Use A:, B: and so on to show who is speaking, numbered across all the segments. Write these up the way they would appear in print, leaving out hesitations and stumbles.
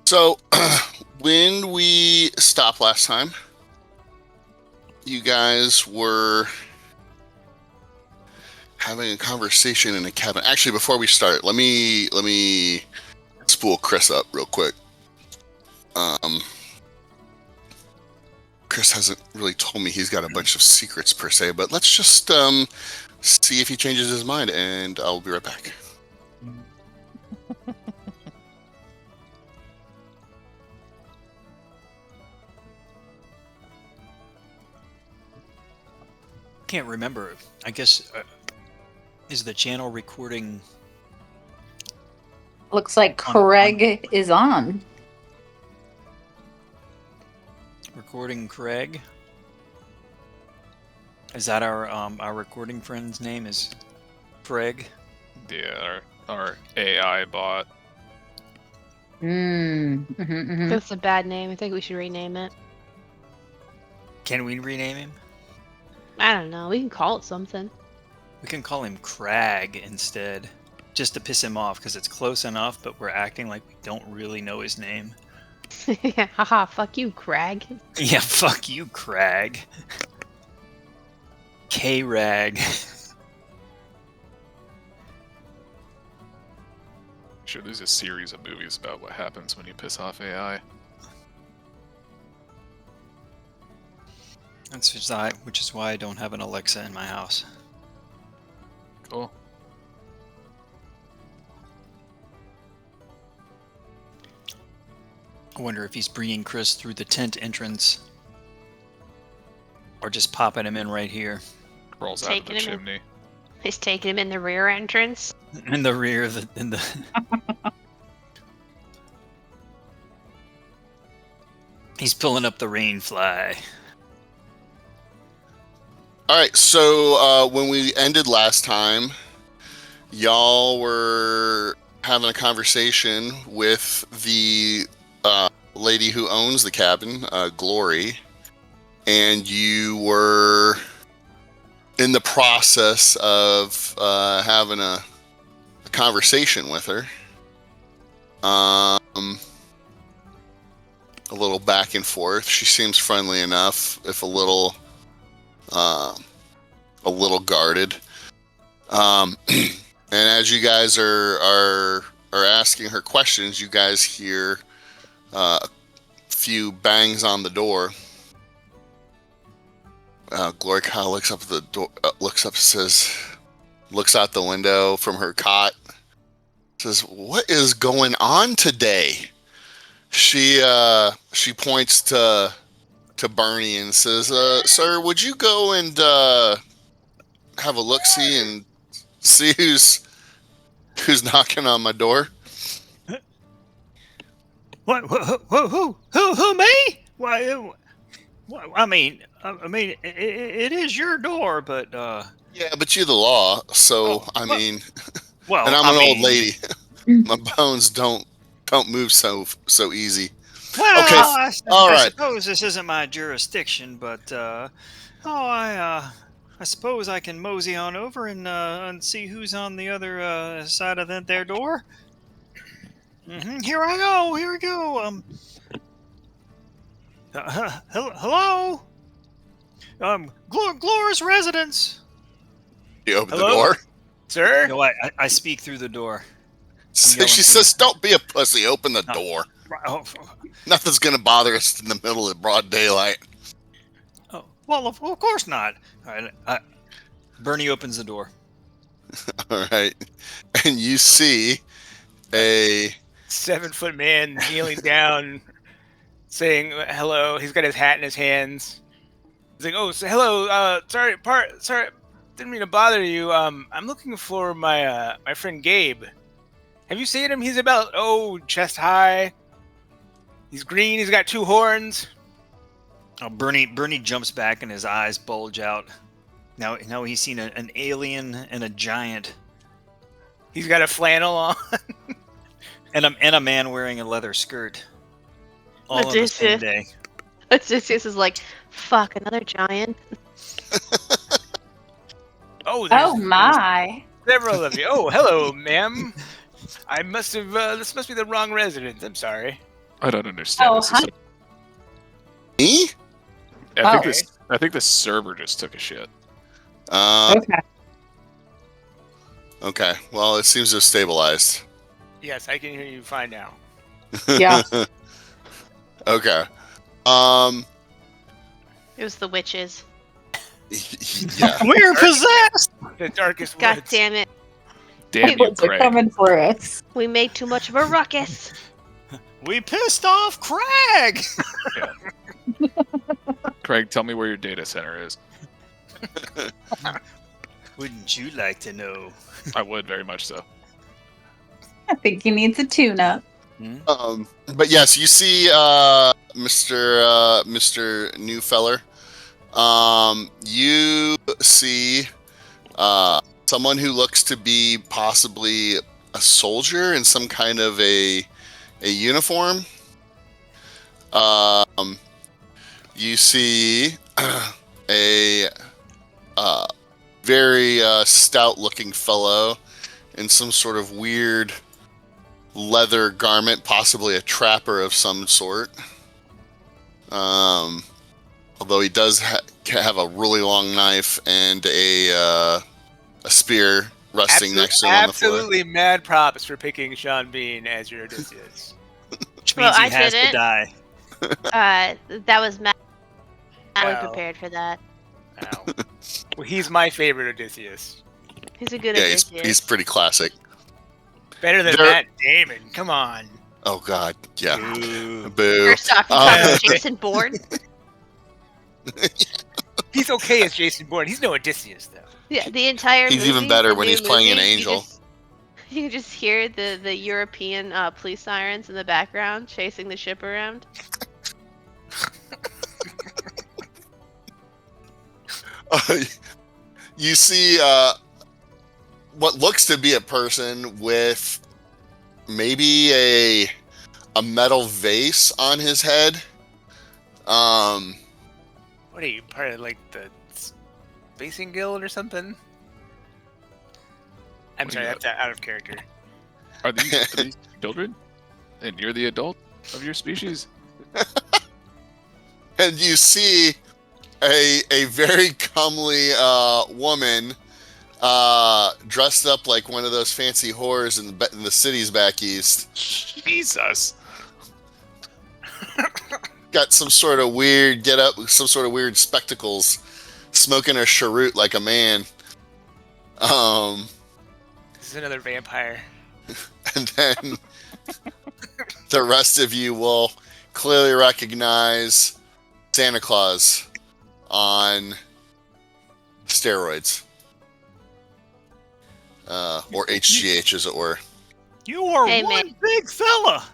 A: So, when we stopped last time, you guys were having a conversation in a cabin. Actually, before we start, let me spool Chris up real quick. Chris hasn't really told me he's got a bunch of secrets per se, but let's just see if he changes his mind, and I'll be right back.
B: Can't remember. I guess is the channel recording?
C: Looks like Craig is on.
B: Recording Craig. Is that our recording friend's name? Is Craig?
D: Yeah, our AI bot.
E: That's a bad name. I think we should rename it.
B: Can we rename him?
E: I don't know. We can call it something.
B: We can call him Crag instead, just to piss him off because it's close enough, but we're acting like we don't really know his name.
E: Yeah, haha, fuck you, Crag.
B: Yeah, fuck you, Crag. K-Rag.
D: Sure, there's a series of movies about what happens when you piss off AI.
B: Which is why I don't have an Alexa in my house.
D: Cool.
B: I wonder if he's bringing Chris through the tent entrance. Or just popping him in right here.
D: Crawls out of the chimney.
E: He's taking him in the rear entrance.
B: In the rear of the... He's pulling up the rain fly.
A: Alright, so when we ended last time, y'all were having a conversation with the lady who owns the cabin, Glory, and you were in the process of having a conversation with her. A little back and forth. She seems friendly enough, if a little guarded. And as you guys are asking her questions, you guys hear a few bangs on the door. Glory kind of looks up at the door, looks out the window from her cot, says, "What is going on today?" She points to Bernie and says, "Sir, would you go and have a look-see and see who's knocking on my door?"
B: What? Who? Me? Why? I mean, it is your door, but
A: Yeah, but you're the law, so I mean,
B: well,
A: and I'm an old lady. My bones don't move so easy.
B: Well,
A: okay, all right.
B: I suppose this isn't my jurisdiction, but I suppose I can mosey on over and see who's on the other side of their door. Here I go. Here we go. Hello. Glora's residence.
A: You open the door,
B: sir. No, I speak through the door.
A: She says, "Don't be a pussy. Open the door.
B: Oh.
A: Nothing's gonna bother us in the middle of broad daylight."
B: Oh, well, of course not. All right, Bernie opens the door.
A: All right, and you see a
F: 7-foot man kneeling down, saying hello. He's got his hat in his hands. He's like, "Oh, so hello. Sorry, didn't mean to bother you. I'm looking for my friend Gabe. Have you seen him? He's about chest high. He's green. He's got 2 horns."
B: Oh, Bernie jumps back and his eyes bulge out. Now he's seen an alien and a giant.
F: He's got a flannel on.
B: and a man wearing a leather skirt. All on the same day.
E: Odysseus is like, fuck, another giant.
C: Oh my.
F: Several of you. Oh, hello, ma'am. I must have, this must be the wrong residence. I'm sorry.
D: I don't understand.
C: Oh,
D: This is
C: hi.
D: so-
A: Me?
D: I think the server just took a shit.
C: Okay.
A: Okay. Well, it seems to have stabilized.
F: Yes, I can hear you fine now.
C: Yeah.
A: Okay.
E: It was the witches.
A: Yeah.
B: We're possessed.
F: The darkest
E: God
F: woods.
E: damn it.
D: Damn you,
C: What's
D: Craig.
C: coming for us?
E: We made too much of a ruckus.
B: We pissed off Craig.
D: Craig, tell me where your data center is.
B: Wouldn't you like to know?
D: I would very much so.
C: I think he needs a tune-up.
A: But yes, you see, Mr. Newfeller. You see, someone who looks to be possibly a soldier in some kind of a uniform. You see a very stout-looking fellow in some sort of weird leather garment, possibly a trapper of some sort. Although he does have a really long knife and a spear resting next to him on the floor.
F: Absolutely mad props for picking Sean Bean as your Odysseus.
B: Which
E: Well,
B: means he
E: I
B: has to
E: didn't.
B: die.
E: That was Matt. I was
F: Wow.
E: prepared for that.
F: Wow. Well, he's my favorite Odysseus.
E: He's a good
A: Yeah,
E: Odysseus.
A: he's pretty classic.
F: Better than
A: There-
F: Matt Damon. Come on.
A: Oh God, yeah.
B: Ooh.
A: Boo.
E: First off, you talking about Jason Bourne?
F: He's okay as Jason Bourne. He's no Odysseus, though.
E: Yeah, the entire
A: He's
E: movie,
A: even better
E: the
A: when
E: new
A: he's playing an
E: movie,
A: angel.
E: You can just hear the European police sirens in the background chasing the ship around.
A: You see what looks to be a person with maybe a metal vase on his head.
F: What are you, part of, like, the Spacing Guild or something? I'm
D: What do
F: sorry,
D: you
F: that's out of character.
D: Are these children? And you're the adult of your species?
A: And you see a very comely woman dressed up like one of those fancy whores in the cities back east.
D: Jesus.
A: Got some sort of weird get up, some sort of weird spectacles, smoking a cheroot like a man.
F: This is another vampire.
A: And then the rest of you will clearly recognize Santa Claus on steroids. Or HGH, as it were.
B: You are
E: Hey,
B: one
E: man.
B: big fella.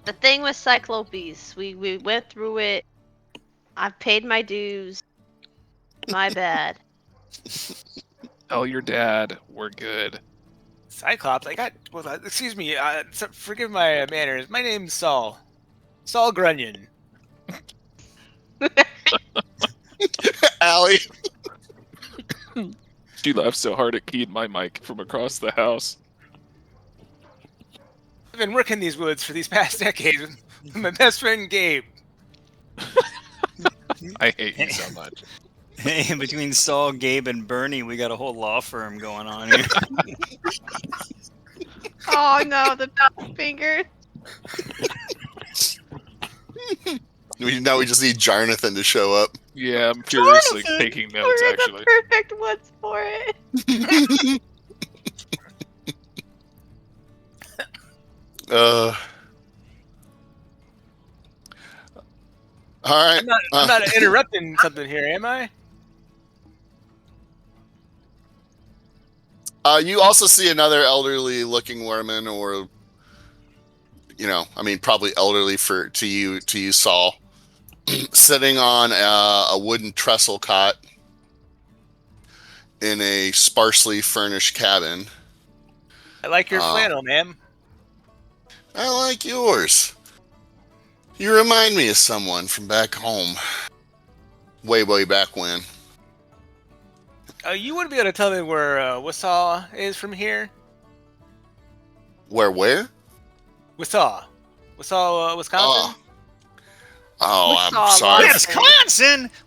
E: The thing with Cyclopes, we went through it. I've paid my dues. My bad.
D: Tell your dad we're good.
F: Cyclops, I got. Well, excuse me. Forgive my manners. My name's Saul. Saul Grunion.
A: Allie.
D: She laughed so hard it keyed my mic from across the house.
F: I've been working these woods for these past decades with my best friend Gabe.
D: I hate you so much.
B: Hey, between Saul, Gabe, and Bernie, we got a whole law firm going on here.
E: Oh no, the finger.
A: Now we just need Jarnathan to show up.
D: Yeah, I'm furiously
B: Jonathan!
D: taking notes,
E: We're
D: actually.
E: the perfect ones for it.
A: All right.
F: I'm not interrupting something here, am I?
A: You also see another elderly-looking woman, or probably elderly to you, Saul, sitting on a wooden trestle cot in a sparsely furnished cabin.
F: I like your flannel, ma'am.
A: I like yours. You remind me of someone from back home. Way back when.
F: You wouldn't be able to tell me where Wasaw is from here?
A: Where?
F: Wasaw. Wisconsin?
A: Oh,
E: We
A: I'm
E: saw a
A: sorry.
E: lot.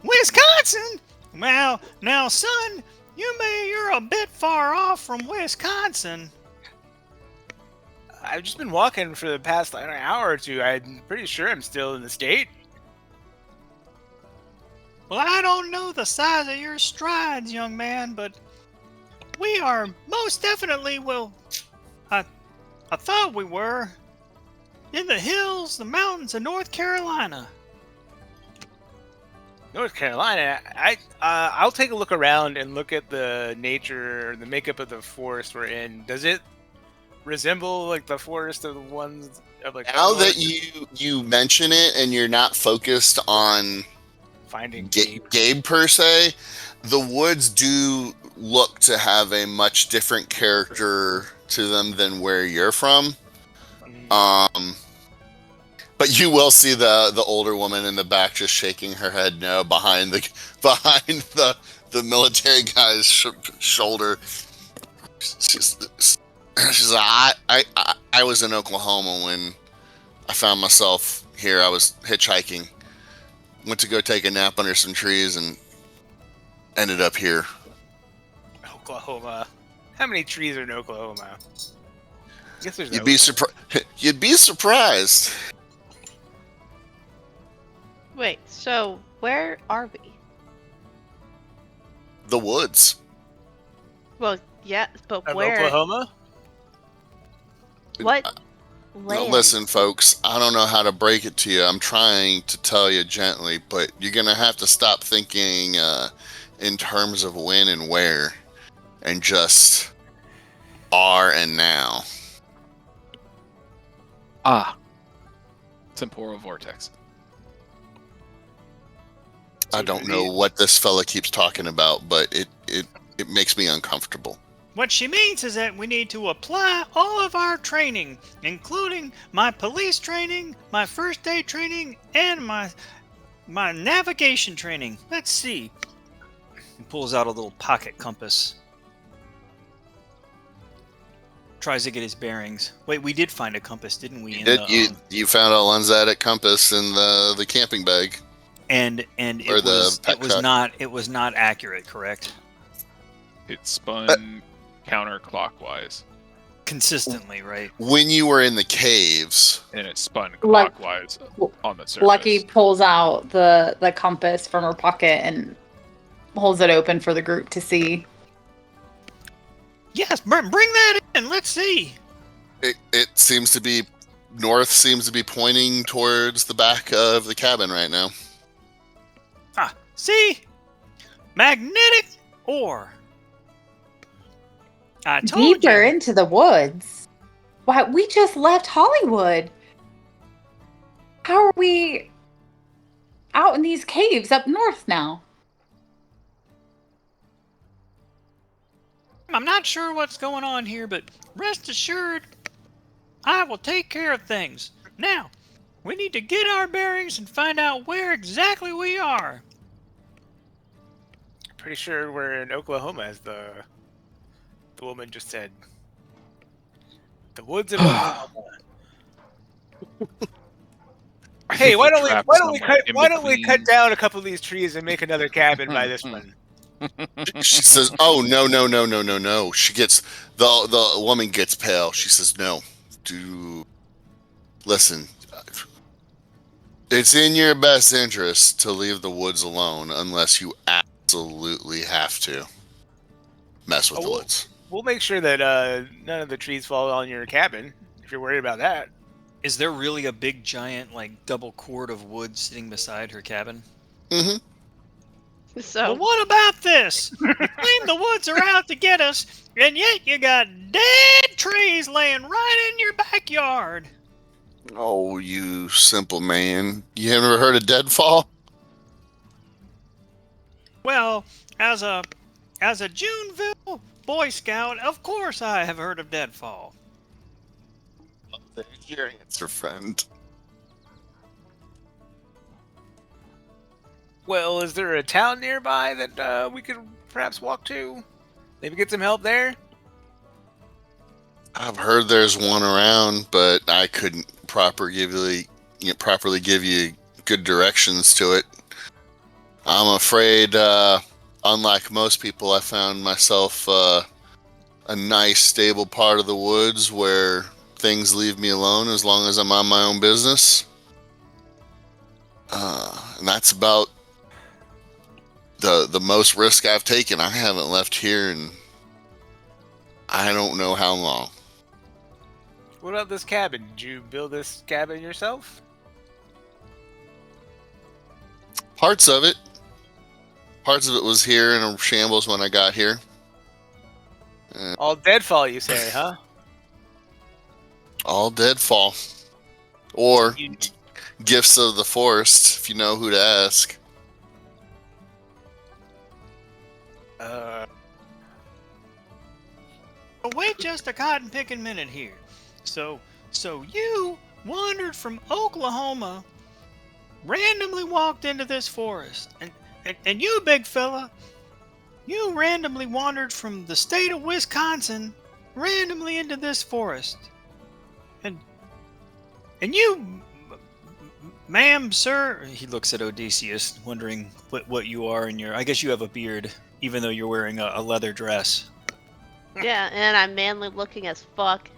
B: Wisconsin. Well, now, son, you're a bit far off from Wisconsin.
F: I've just been walking for the past an hour or two. I'm pretty sure I'm still in the state.
B: Well, I don't know the size of your strides, young man, but we are most definitely, well, I thought we were, in the hills, the mountains of North Carolina.
F: North Carolina. I'll take a look around and look at the nature, the makeup of the forest we're in. Does it resemble like the forest of the ones of like?
A: Now that you mention it and you're not focused on
F: finding
A: Gabe per se, the woods do look to have a much different character to them than where you're from. But you will see the older woman in the back just shaking her head no behind the military guy's shoulder. She's like, I was in Oklahoma when I found myself here. I was hitchhiking, went to go take a nap under some trees, and ended up here.
F: Oklahoma. How many trees are in Oklahoma? I guess there's.
A: You'd be surprised.
E: Wait, so where are we?
A: The woods.
E: Well, yeah, but
F: Of
E: where?
F: Oklahoma?
E: What
A: Now,
E: land?
A: listen, folks, I don't know how to break it to you. I'm trying to tell you gently, but you're going to have to stop thinking in terms of when and where, and just are and now.
D: Temporal vortex.
A: I don't know what this fella keeps talking about, but it makes me uncomfortable.
B: What she means is that we need to apply all of our training, including my police training, my first aid training, and my navigation training. Let's see. He pulls out a little pocket compass. Tries to get his bearings. Wait, we did find a compass, didn't we?
A: You found a Lanzatic compass in the camping bag.
B: And it was not accurate, correct?
D: It spun counterclockwise.
B: Consistently, right?
A: When you were in the caves,
D: And it spun clockwise on the surface.
C: Lucky pulls out the compass from her pocket and holds it open for the group to see.
B: Yes, bring that in. Let's see.
A: it seems to be north. Seems to be pointing towards the back of the cabin right now.
B: Ah, see? Magnetic ore. I told
C: Deeper
B: you.
C: into the woods. Why, we just left Hollywood. How are we out in these caves up north now?
B: I'm not sure what's going on here, but rest assured, I will take care of things. Now, we need to get our bearings and find out where exactly we are.
F: Pretty sure we're in Oklahoma, as the woman just said. The woods of Oklahoma.
D: I
F: Hey,
D: think
F: why
D: we're
F: don't
D: trapped
F: we
D: somewhere in
F: cut
D: between.
F: down a couple of these trees and make another cabin by this one?
A: She says, "Oh no!" She gets the woman gets pale. She says, "No, listen. It's in your best interest to leave the woods alone unless you absolutely have to mess with the woods."
F: We'll make sure that none of the trees fall on your cabin, if you're worried about that.
B: Is there really a big, giant, like, double cord of wood sitting beside her cabin?
A: Mm-hmm.
E: So
B: Well, what about this? You claim the woods are out to get us, and yet you got dead trees laying right in your backyard.
A: Oh, you simple man! You ever heard of deadfall?
B: Well, as a Juneville Boy Scout, of course I have heard of deadfall.
A: There's your answer, friend.
F: Well, is there a town nearby that we could perhaps walk to? Maybe get some help there?
A: I've heard there's one around, but I couldn't properly give you good directions to it. I'm afraid, unlike most people, I found myself a nice, stable part of the woods where things leave me alone as long as I'm on my own business. And that's about the most risk I've taken. I haven't left here in I don't know how long.
F: What about this cabin? Did you build this cabin yourself?
A: Parts of it was here in a shambles when I got here.
F: All deadfall, you say, huh?
A: All deadfall. Or
F: You-
A: gifts of the forest, if you know who to ask.
B: Wait just a cotton picking minute here. So you wandered from Oklahoma, randomly walked into this forest, and you, big fella, you randomly wandered from the state of Wisconsin, randomly into this forest, and you, ma'am, sir. He looks at Odysseus, wondering what you are in your. I guess you have a beard, even though you're wearing a leather dress.
E: Yeah, and I'm manly looking as fuck.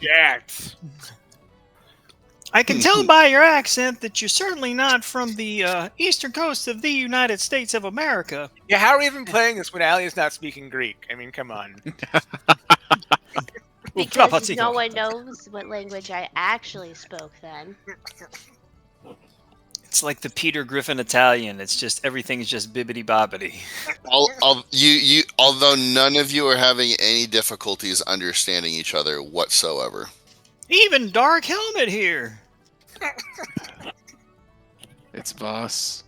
F: Jacked.
B: I can tell by your accent that you're certainly not from the eastern coast of the United States of America.
F: Yeah, how are we even playing this when Ali is not speaking Greek? I mean, come on.
E: Because no one knows what language I actually spoke then.
B: It's like the Peter Griffin Italian. It's just everything's just bibbity bobbity.
A: Although none of you are having any difficulties understanding each other whatsoever.
B: Even Dark Helmet here.
D: It's Voss.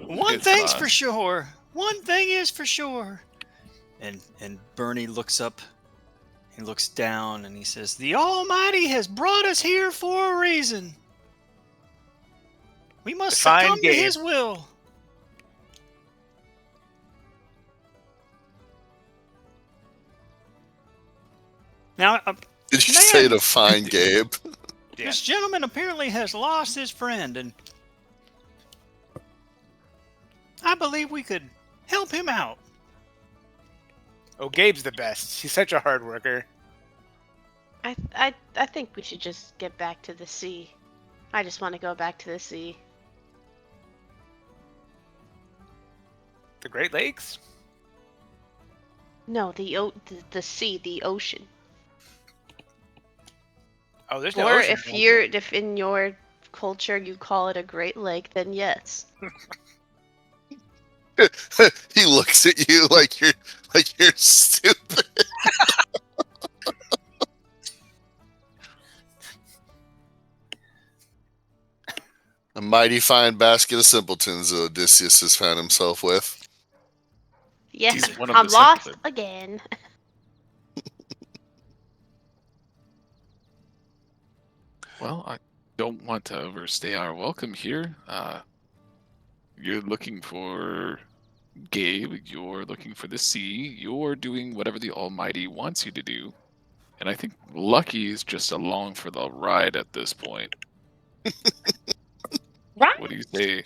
B: One
D: It's
B: thing's
D: fine.
B: for sure. One thing is for sure. And Bernie looks up. He looks down and he says, "The Almighty has brought us here for a reason. We must
F: Define
B: succumb to
F: Gabe.
B: His will." Now,
A: Did you
B: Man.
A: say to find Gabe?
B: this gentleman apparently has lost his friend, and I believe we could help him out.
F: Oh, Gabe's the best. He's such a hard worker.
E: I think we should just get back to the sea. I just want to go back to the sea.
F: The Great Lakes?
E: No, the sea, the ocean.
F: Oh, there's no
E: Or
F: ocean.
E: if in your culture you call it a Great Lake, then yes.
A: He looks at you like you're stupid. A mighty fine basket of simpletons Odysseus has found himself with.
E: Yes,
D: He's one of
E: I'm
D: the
E: lost
D: simpletons.
E: again.
D: Well, I don't want to overstay our welcome here. You're looking for Gabe, you're looking for the sea, you're doing whatever the Almighty wants you to do. And I think Lucky is just along for the ride at this point.
C: Right?
D: What do you say?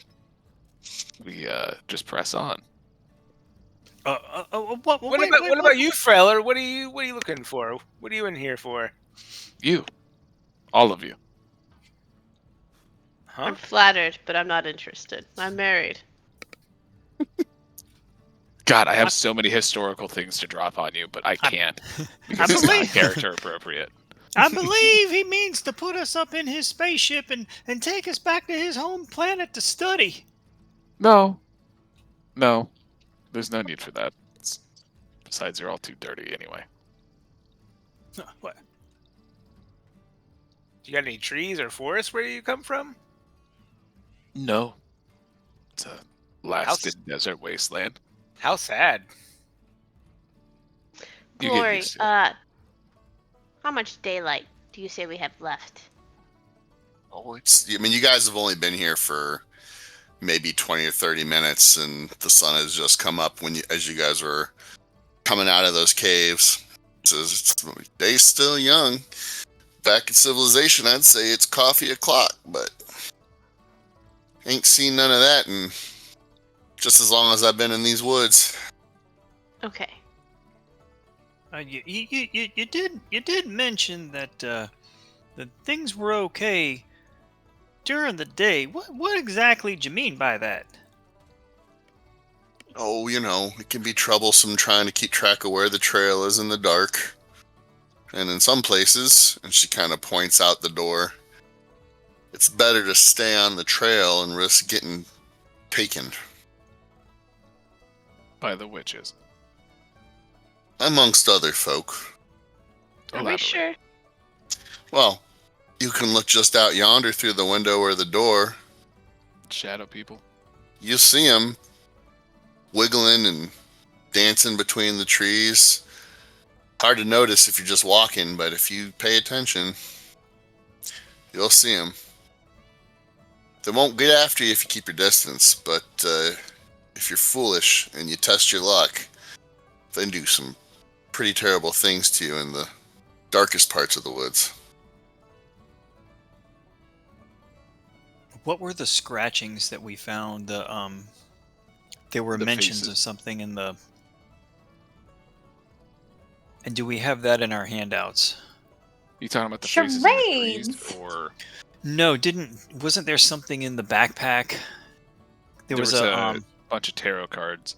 D: We just press on.
F: What about you, Frailer? What are you looking for? What are you in here for?
D: You. All of you.
F: Huh?
E: I'm flattered, but I'm not interested. I'm married.
D: God, I have so many historical things to drop on you, but I can't. Because it's not
B: believe-
D: character appropriate.
B: I believe he means to put us up in his spaceship and take us back to his home planet to study.
D: No. There's no need for that. Besides, you're all too dirty anyway.
B: What?
F: You got any trees or forests where you come from?
D: No. It's a blasted desert wasteland.
F: How sad.
D: You get
E: Glory,
D: used to it.
E: how much daylight do you say we have left?
A: Oh, I mean, you guys have only been here for maybe 20 or 30 minutes, and the sun has just come up as you guys were coming out of those caves. says, day's still young. Back in civilization, I'd say it's coffee o'clock, but ain't seen none of that in just as long as I've been in these woods.
E: Okay.
B: You did mention that that things were okay during the day. What exactly do you mean by that?
A: Oh, it can be troublesome trying to keep track of where the trail is in the dark. And in some places, and she kind of points out the door, it's better to stay on the trail and risk getting taken.
D: By the witches.
A: Amongst other folk.
E: Are we
D: Elaborate.
E: sure?
A: Well, you can look just out yonder through the window or the door.
D: Shadow people.
A: You see them wiggling and dancing between the trees. Hard to notice if you're just walking, but if you pay attention, you'll see them. They won't get after you if you keep your distance, but if you're foolish and you test your luck, they do some pretty terrible things to you in the darkest parts of the woods.
B: What were the scratchings that we found? There were
D: The
B: mentions
D: faces.
B: of something in the. And do we have that in our handouts?
D: You talking about the faces in the trees,
C: Charades!
D: or
B: No, wasn't there something in the backpack? There was a
D: bunch of tarot cards?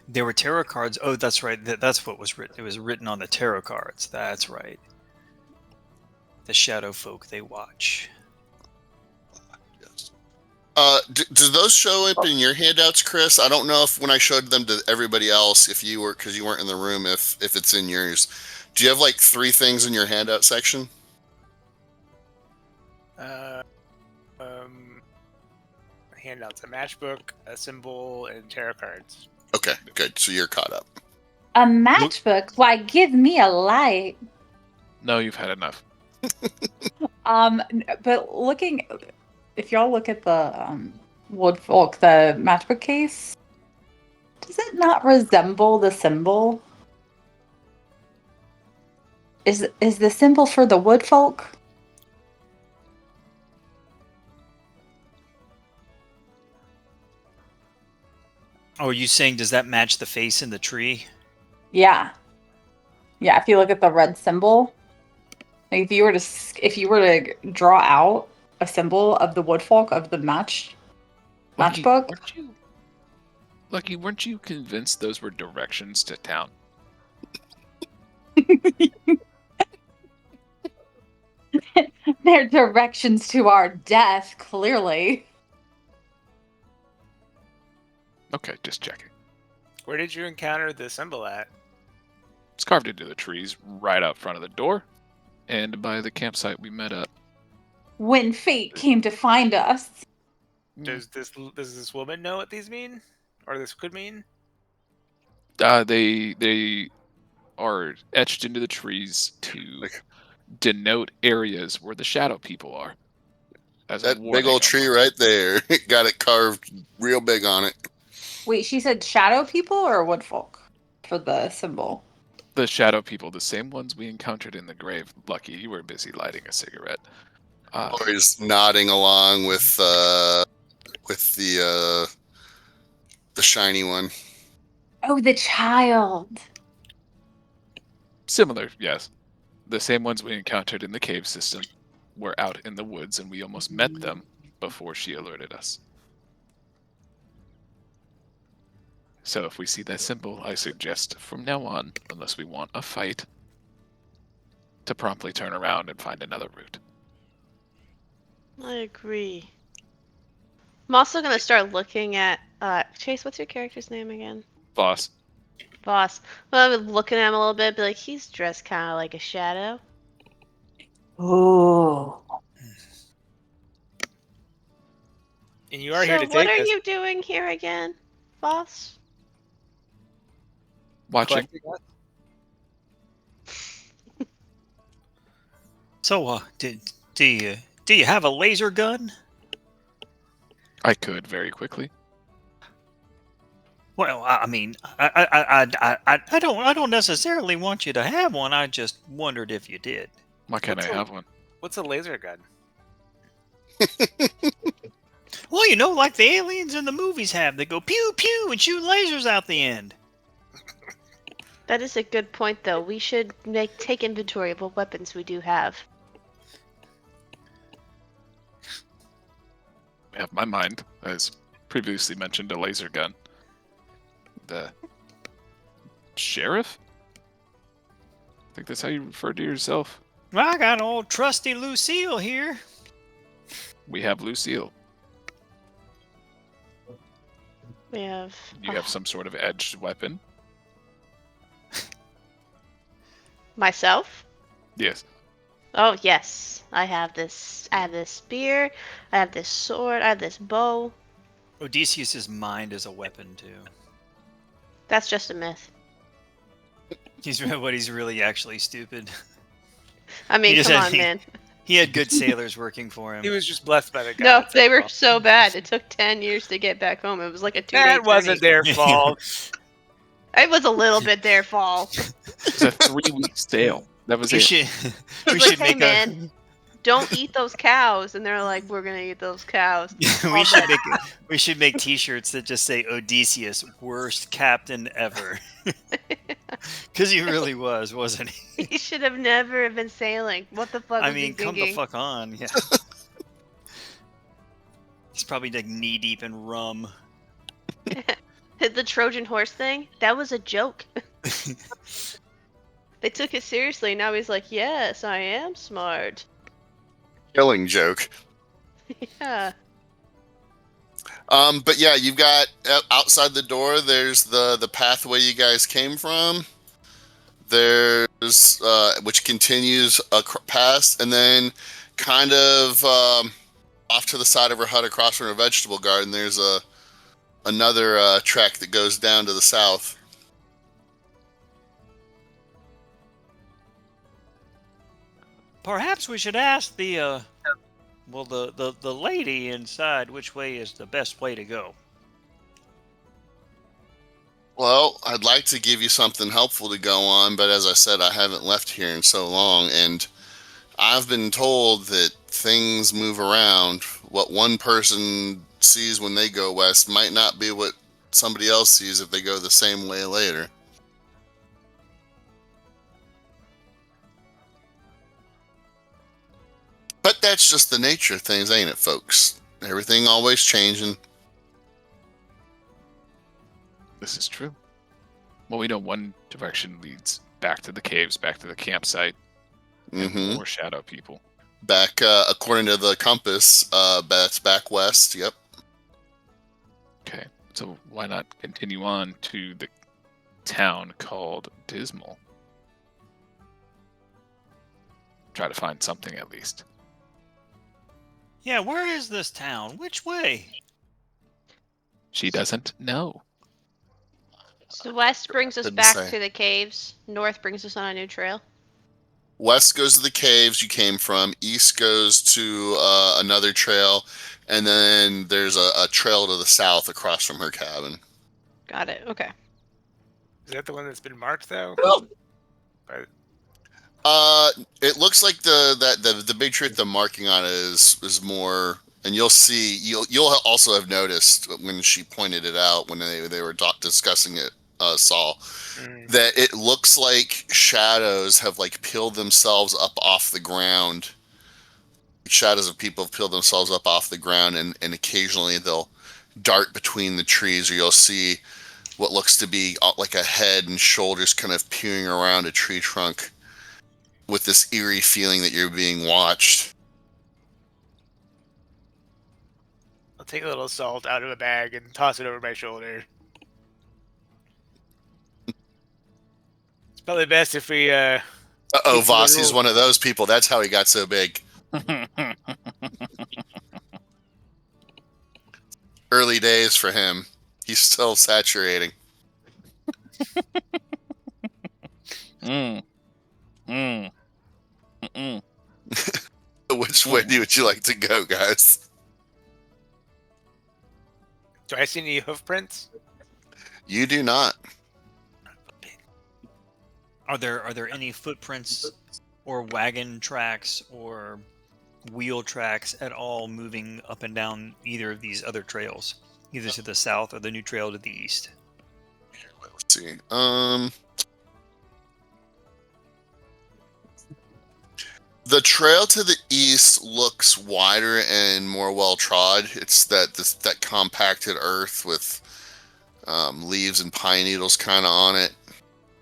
B: there were tarot cards. Oh, that's right. That's what was written. It was written on the tarot cards. That's right. The shadow folk they watch.
A: Yes. Do those show up in your handouts, Chris? I don't know if when I showed them to everybody else, if you were, because you weren't in the room, if it's in yours. Do you have like 3 things in your handout section?
F: Handouts: a matchbook, a symbol, and tarot cards.
A: Okay, good. So you're caught up.
C: A matchbook? Why, give me a light.
D: No, you've had enough.
C: But if y'all look at the woodfolk, the matchbook case, does it not resemble the symbol? Is the symbol for the woodfolk?
B: Oh, are you saying does that match the face in the tree?
C: Yeah. Yeah, if you look at the red symbol, like if you were to draw out a symbol of the woodfolk of the matchbook.
D: Lucky, weren't you convinced those were directions to town?
C: They're directions to our death, clearly.
D: Okay, just checking.
F: Where did you encounter the symbol at?
D: It's carved into the trees right out front of the door, and by the campsite we met up.
C: When fate came to find us.
F: Does this woman know what these mean, or this could mean?
D: They are etched into the trees to denote areas where the shadow people are. As a
A: That big
D: warning
A: old tree
D: almost.
A: right there. Got it carved real big on it.
C: Wait, she said shadow people or woodfolk for the symbol?
D: The shadow people, the same ones we encountered in the grave. Lucky, you were busy lighting a cigarette.
A: Lori's nodding along with the shiny one.
C: Oh, the child.
D: Similar, yes. The same ones we encountered in the cave system were out in the woods, and we almost met them before she alerted us. So if we see that symbol, I suggest from now on, unless we want a fight, to promptly turn around and find another route.
E: I agree. I'm also gonna start looking at Chase. What's your character's name again?
D: Boss,
E: Boss. Well, I'm looking at him a little bit, be like, he's dressed kind of like a shadow.
C: Oh.
F: And you are
E: So
F: here to
E: what
F: take
E: are
F: this.
E: you doing here again, boss?
D: watching.
F: Collecting us?
B: So, do you have a laser gun?
D: I could very quickly.
B: Well, I mean, I don't necessarily want you to have one. I just wondered if you did.
D: Why can't I
F: What's a-
D: have one?
F: What's a laser gun?
B: Well, you know, like the aliens in the movies have. They go pew pew and shoot lasers out the end.
E: That is a good point, though. We should take inventory of what weapons we do have.
D: I have my mind, as previously mentioned, a laser gun. The sheriff? I think that's how you refer to yourself.
B: Well, I got old trusty Lucille here.
D: We have Lucille.
E: We have.
D: You have some sort of edged weapon?
E: Myself?
D: Yes.
E: Oh yes, I have this. I have this spear. I have this sword. I have this bow.
B: Odysseus's mind is a weapon too.
E: That's just a myth.
B: He's really actually stupid.
E: I mean,
B: just
E: come
B: had-
E: on, man.
B: He had good sailors working for him.
F: He was just blessed by the
E: No,
F: gods.
E: they
F: that's
E: were
F: all.
E: so bad. It took 10 years to get back home. It was like a 2-day
F: That wasn't
E: journey.
F: their fault.
E: It was a little bit their fault.
D: It was a 3-week sail. That was
B: we
D: it.
B: should we
E: Like,
B: should
E: hey,
B: make
E: man, don't eat those cows. And they're like, we're gonna eat those cows.
B: we should make T-shirts that just say Odysseus, worst captain ever. Because he really was, wasn't he?
E: He should have never been sailing. What the fuck?
B: I
E: was he
B: mean, come the
E: thinking?
B: fuck on. Yeah. He's probably like knee deep in rum.
E: The Trojan horse thing? That was a joke. They took it seriously. Now he's like, yes, I am smart.
A: Killing joke.
E: Yeah.
A: But yeah, you've got outside the door. There's the pathway you guys came from. There's which continues past, and then kind of off to the side of her hut, across from her vegetable garden. There's another track that goes down to the south.
B: Perhaps we should ask the lady inside which way is the best way to go.
A: Well, I'd like to give you something helpful to go on, but as I said, I haven't left here in so long, and I've been told that things move around. What one person sees when they go west might not be what somebody else sees if they go the same way later. But that's just the nature of things, ain't it, folks? Everything always changing.
D: This is true. Well, we know one direction leads back to the caves, back to the campsite, and
A: Mm-hmm.
D: more shadow people.
A: Back, according to the compass, that's back west. Yep.
D: Okay, so why not continue on to the town called Dismal? Try to find something at least.
B: Yeah, where is this town? Which way?
D: She doesn't know.
E: So west brings us
A: Couldn't
E: back
A: say.
E: to the caves. North brings us on a new trail.
A: West goes to the caves you came from. East goes to another trail, and then there's a trail to the south across from her cabin.
E: Got it. Okay.
F: Is that the one that's been marked though?
A: It looks like the big tree with the marking on it is more, and you'll also have noticed when she pointed it out when they were discussing it, Saul, that it looks like shadows have like peeled themselves up off the ground. Shadows of people have peeled themselves up off the ground, and occasionally they'll dart between the trees, or you'll see what looks to be like a head and shoulders kind of peering around a tree trunk, with this eerie feeling that you're being watched.
F: I'll take a little salt out of a bag and toss it over my shoulder. It's probably best if we
A: Uh-oh,
F: Keep to the
A: Vossi's
F: rules.
A: one of those people. That's how he got so big. Early days for him. He's still saturating.
D: Mm. Mm. Mm-mm.
A: Which way would you like to go, guys?
F: do I see any hoof prints?
A: You do not.
B: Are there any footprints or wagon tracks or wheel tracks at all moving up and down either of these other trails, either to the south or the new trail to the east?
A: Let's see. The trail to the east looks wider and more well trod. It's that compacted earth with leaves and pine needles kind of on it,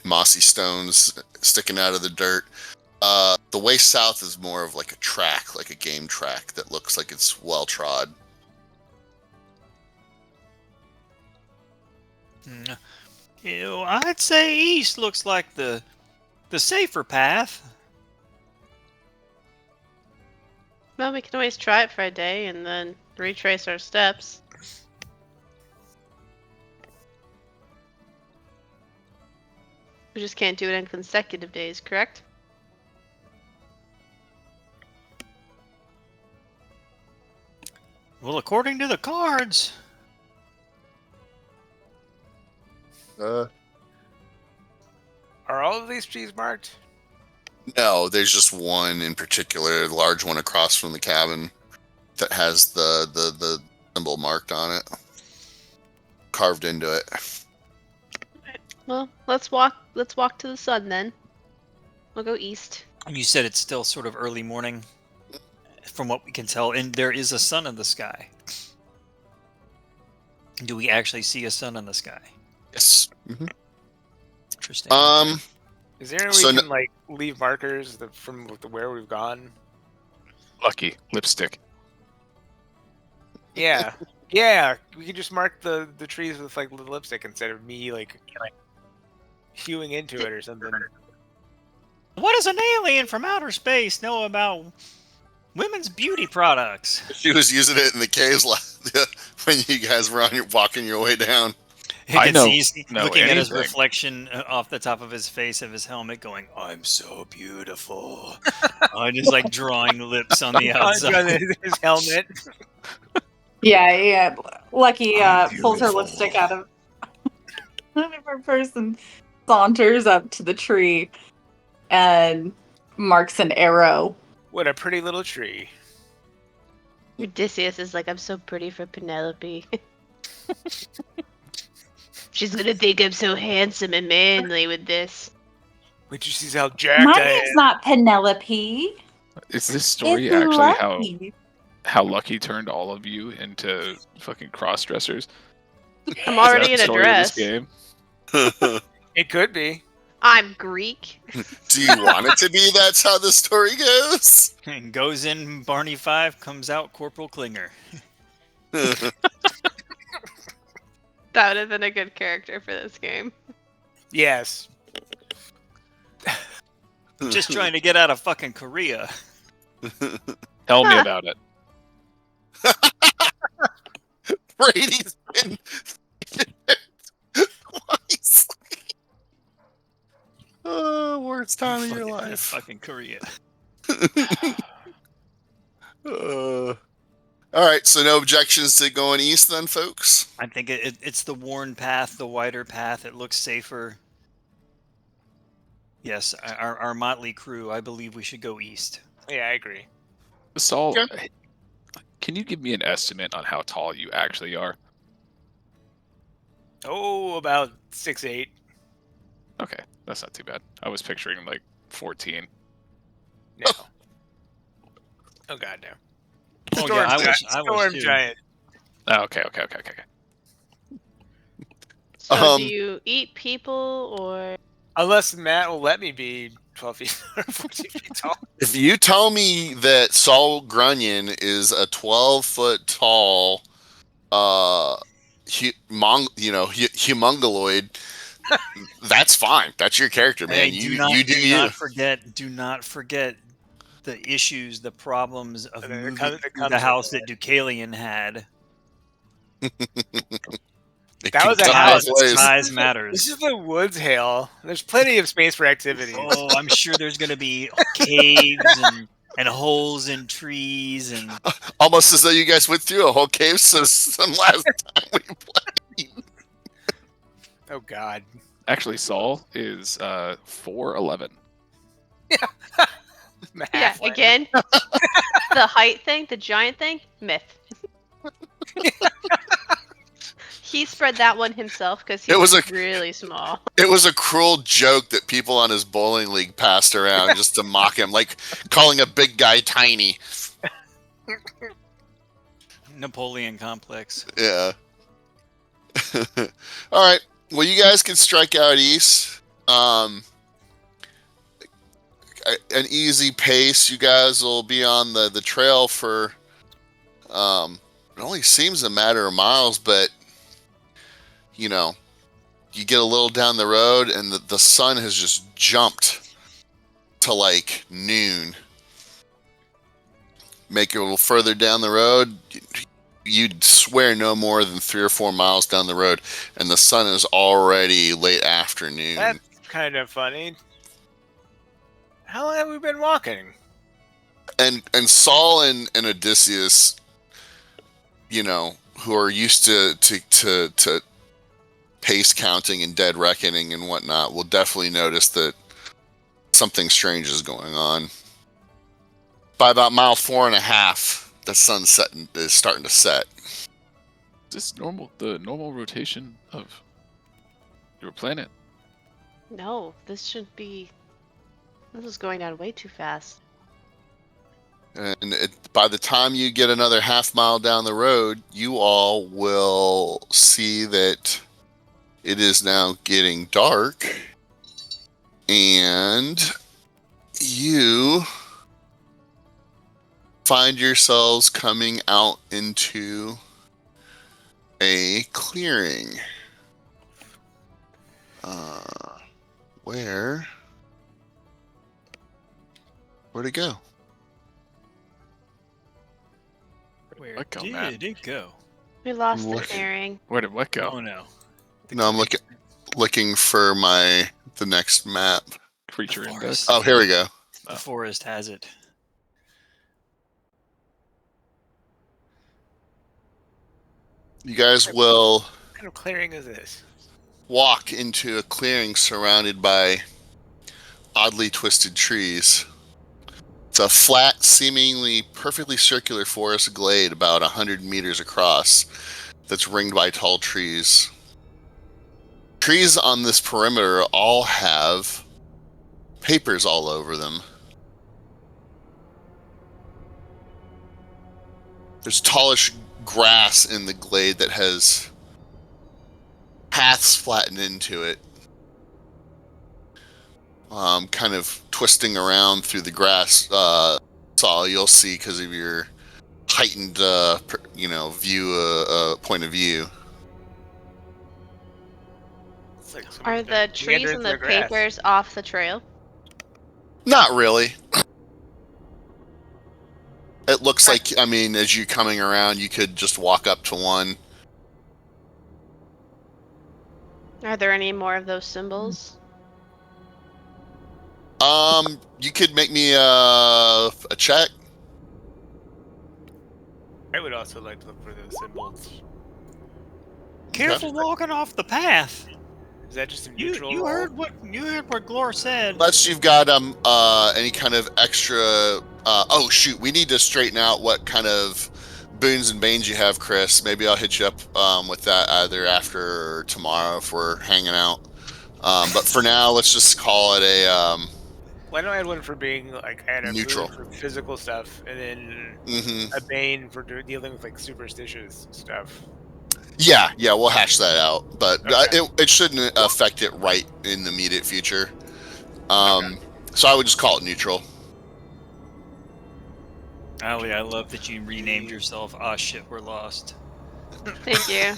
A: mossy stones sticking out of the dirt. The way south is more of like a track, like a game track that looks like it's well trod.
B: I'd say east looks like the safer path.
E: Well, we can always try it for a day and then retrace our steps. We just can't do it in consecutive days, correct?
B: Well, according to the cards.
F: Are all of these trees marked?
A: No, there's just one in particular, the large one across from the cabin that has the symbol marked on it, carved into it.
E: Well, let's walk to the sun then. We'll go east.
B: You said it's still sort of early morning, from what we can tell, and there is a sun in the sky. Do we actually see a sun in the sky?
A: Yes. Mm-hmm.
B: Interesting.
F: Is there any way
A: So
F: we can like leave markers from where we've gone?
D: Lucky lipstick.
F: Yeah, yeah. We could just mark the trees with like the lipstick instead of me like hewing into it or something.
B: What does an alien from outer space know about women's beauty products?
A: She was using it in the caves when you guys were walking your way down.
D: I know-
B: He's
D: know
B: looking at his
D: anything.
B: reflection off the top of his face of his helmet, going, "I'm so beautiful." Just like drawing lips on the outside.
F: His helmet.
C: Yeah. Lucky
B: I'm
C: pulls her
B: beautiful.
C: lipstick out of her purse and saunters up to the tree and marks an arrow.
F: What a pretty little tree.
E: Odysseus is like, I'm so pretty for Penelope. She's gonna think I'm so handsome and manly with this.
F: Wait, you see how jacked
C: My
F: I
C: name's
F: am?
C: not Penelope.
D: Is this story
C: It's
D: actually
C: Lucky.
D: how Lucky turned all of you into fucking cross dressers?
E: I'm already in
D: the
E: a
D: story of this
E: dress.
D: game?
F: It could be.
E: I'm Greek.
A: Do you want it to be that's how the story goes?
B: And goes in Barney 5, comes out Corporal Klinger.
E: That would have been a good character for this game.
F: Yes.
B: Just trying to get out of fucking Korea.
D: Tell me about it.
A: Brady's been twice. Oh, worst time of your life.
B: Fucking Korea.
A: All right, so no objections to going east then, folks?
B: I think it's the worn path, the wider path. It looks safer. Yes, our motley crew, I believe we should go east.
F: Yeah, I agree.
D: Saul,
A: Okay.
D: can you give me an estimate on how tall you actually are?
F: Oh, about 6'8".
D: Okay, that's not too bad. I was picturing like 14.
F: No. Oh god, no.
B: Oh,
F: Storm
B: yeah, I
F: giant.
B: was
F: Storm
B: too.
F: giant.
D: Oh, okay.
E: So do you eat people or...
F: Unless Matt will let me be 12 feet or 14 feet tall.
A: If you tell me that Saul Grunion is a 12-foot tall, humongoloid, that's fine. That's your character, man.
B: Hey,
A: You
B: do
A: do you.
B: not forget the issues, the problems of
F: That
B: moving
F: comes
B: through
F: with
B: the house
F: it.
B: that Deucalion had.
A: It
F: That
A: can
F: was a
A: cut
F: house.
A: both ways.
B: Size
F: This
B: matters.
F: is the woods, Hale. There's plenty of space for activity.
B: Oh, I'm sure there's going to be caves and holes in trees and
A: Almost as though you guys went through a whole cave system last time we played.
F: Oh God.
D: Actually, Saul is 4'11".
E: Yeah, again, the height thing, the giant thing, myth. He spread that one himself because he
A: It was
E: was really small.
A: It was a cruel joke that people on his bowling league passed around just to mock him, like calling a big guy tiny.
B: Napoleon complex.
A: Yeah. All right. Well, you guys can strike out east. An easy pace. You guys will be on the trail for. It only seems a matter of miles, but you know, you get a little down the road, and the sun has just jumped to like noon. Make it a little further down the road. You'd swear no more than 3 or 4 miles down the road, and the sun is already late afternoon.
F: That's kind of funny. How long have we been walking?
A: And Saul and Odysseus, you know, who are used to pace counting and dead reckoning and whatnot, will definitely notice that something strange is going on. By about mile 4.5, the sun is starting to set.
D: Is this the normal rotation of your planet?
E: No, this is going down way too fast.
A: And by the time you get another half mile down the road, you all will see that it is now getting dark, and you find yourselves coming out into a clearing. Where'd it go?
B: Where
D: What go,
B: did
D: man?
B: it go?
E: We lost the
A: What?
E: clearing.
D: Where did what go?
B: Oh no.
A: No, I'm looking for the next map.
D: Creature
B: The
D: index.
B: forest.
A: Oh, here we go.
B: The forest has it.
A: You guys will
F: What kind of clearing is this?
A: walk into a clearing surrounded by oddly twisted trees. It's a flat, seemingly perfectly circular forest glade about 100 meters across that's ringed by tall trees. Trees on this perimeter all have papers all over them. There's tallish grass in the glade that has paths flattened into it. Kind of twisting around through the grass. Saul, you'll see because of your heightened, view, point of view.
F: It's like
E: Are
F: someone's
E: the
F: been
E: trees
F: meandering
E: and
F: through
E: the
F: grass.
E: papers off the trail?
A: Not really. It looks like, as you're coming around, you could just walk up to one.
E: Are there any more of those symbols?
A: You could make me a check.
F: I would also like to look for those symbols.
B: Careful walking off the path.
F: Is that just a
B: You
F: neutral?
B: you
F: roll?
B: heard what Glor said.
A: Unless you've got any kind of extra. Oh shoot, we need to straighten out what kind of boons and banes you have, Chris. Maybe I'll hit you up with that either after or tomorrow if we're hanging out. But for now, let's just call it a.
F: Why don't I add one for being like I had a
A: Neutral.
F: boon for physical stuff, and then
A: Mhm.
F: a bane for dealing with like superstitious stuff.
A: Yeah, we'll hash that out, but
F: Okay.
A: it shouldn't affect it right in the immediate future. So I would just call it neutral.
B: Ali, I love that you renamed yourself. Ah, shit, we're lost.
E: Thank you.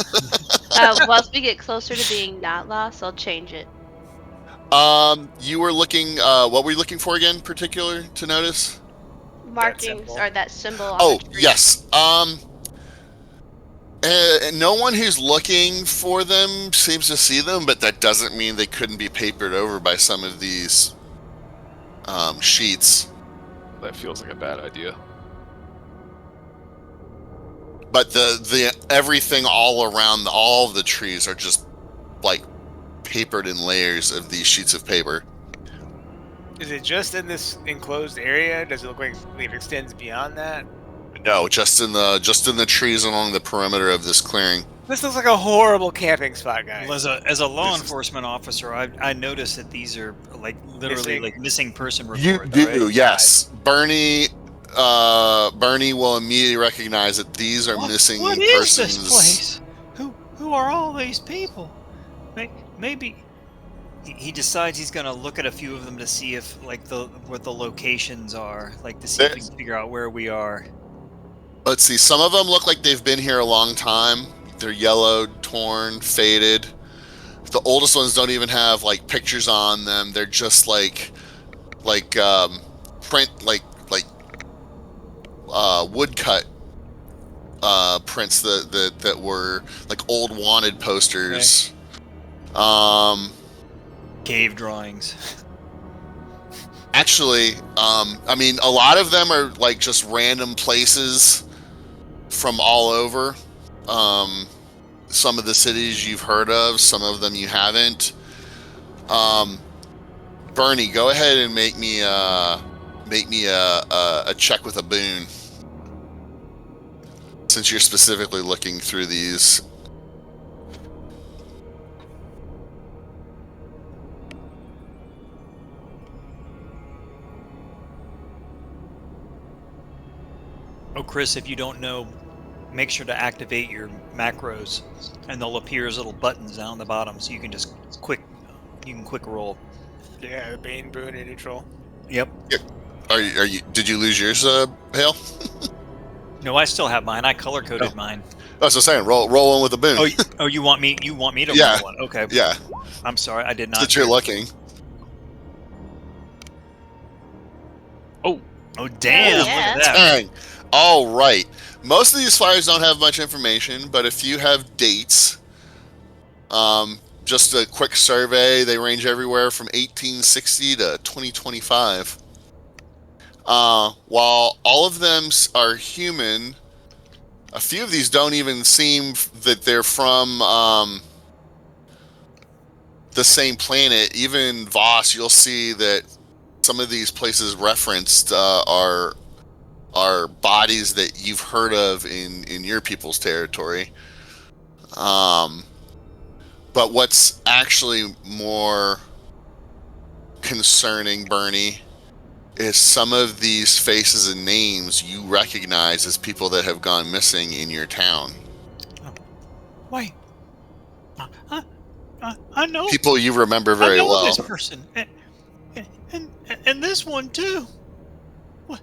E: Once we get closer to being not lost, I'll change it.
A: You were looking. What were you looking for again? Particular to notice?
E: Markings
F: symbol.
E: or that symbol on
A: Oh
E: the tree.
A: yes. No one who's looking for them seems to see them, but that doesn't mean they couldn't be papered over by some of these sheets.
D: That feels like a bad idea.
A: But the everything all around all of the trees are just like papered in layers of these sheets of paper.
F: Is it just in this enclosed area? Does it look like it extends beyond that?
A: No, just in the trees along the perimeter of this clearing.
F: This looks like a horrible camping spot, guys.
B: Well, as a law enforcement officer, I noticed that these are like literally
F: Missing.
B: like missing person
A: You
B: reports.
A: do,
B: right?
A: yes. Bernie will immediately recognize that these are missing
B: What is
A: persons.
B: this place? Who are all these people? Maybe he decides he's gonna look at a few of them to see if like what the locations are, like to see if we can figure out where we are.
A: Let's see. Some of them look like they've been here a long time. They're yellowed, torn, faded. The oldest ones don't even have like pictures on them. They're just like print woodcut prints that were like old wanted posters.
B: Cave drawings.
A: Actually, I mean, a lot of them are like just random places from all over. Some of the cities you've heard of, some of them you haven't. Bernie, go ahead and make me a check with a boon, since you're specifically looking through these.
B: Oh, Chris, if you don't know, make sure to activate your macros, and they'll appear as little buttons down the bottom, so you can just quick roll.
F: Yeah, the Bane, Boon, and Neutral.
B: Yep.
A: Are you? Did you lose yours, Hale?
B: No, I still have mine. I color coded mine.
A: I was just saying, roll one with a boon.
B: Oh, you want me to
A: Yeah.
B: roll one? Okay.
A: Yeah,
B: I'm sorry, I did not.
A: since you're looking.
B: Oh, damn!
E: Yeah.
B: Look at that.
A: Dang. All right. Most of these flyers don't have much information, but a few have dates. Just a quick survey. They range everywhere from 1860 to 2025. While all of them are human, a few of these don't even seem that they're from the same planet. Even Voss, you'll see that some of these places referenced are bodies that you've heard of in your people's territory. But what's actually more concerning, Bernie, is some of these faces and names you recognize as people that have gone missing in your town.
B: Wait. I know.
A: People you remember very
B: I know
A: well.
B: this person, and this one too. What?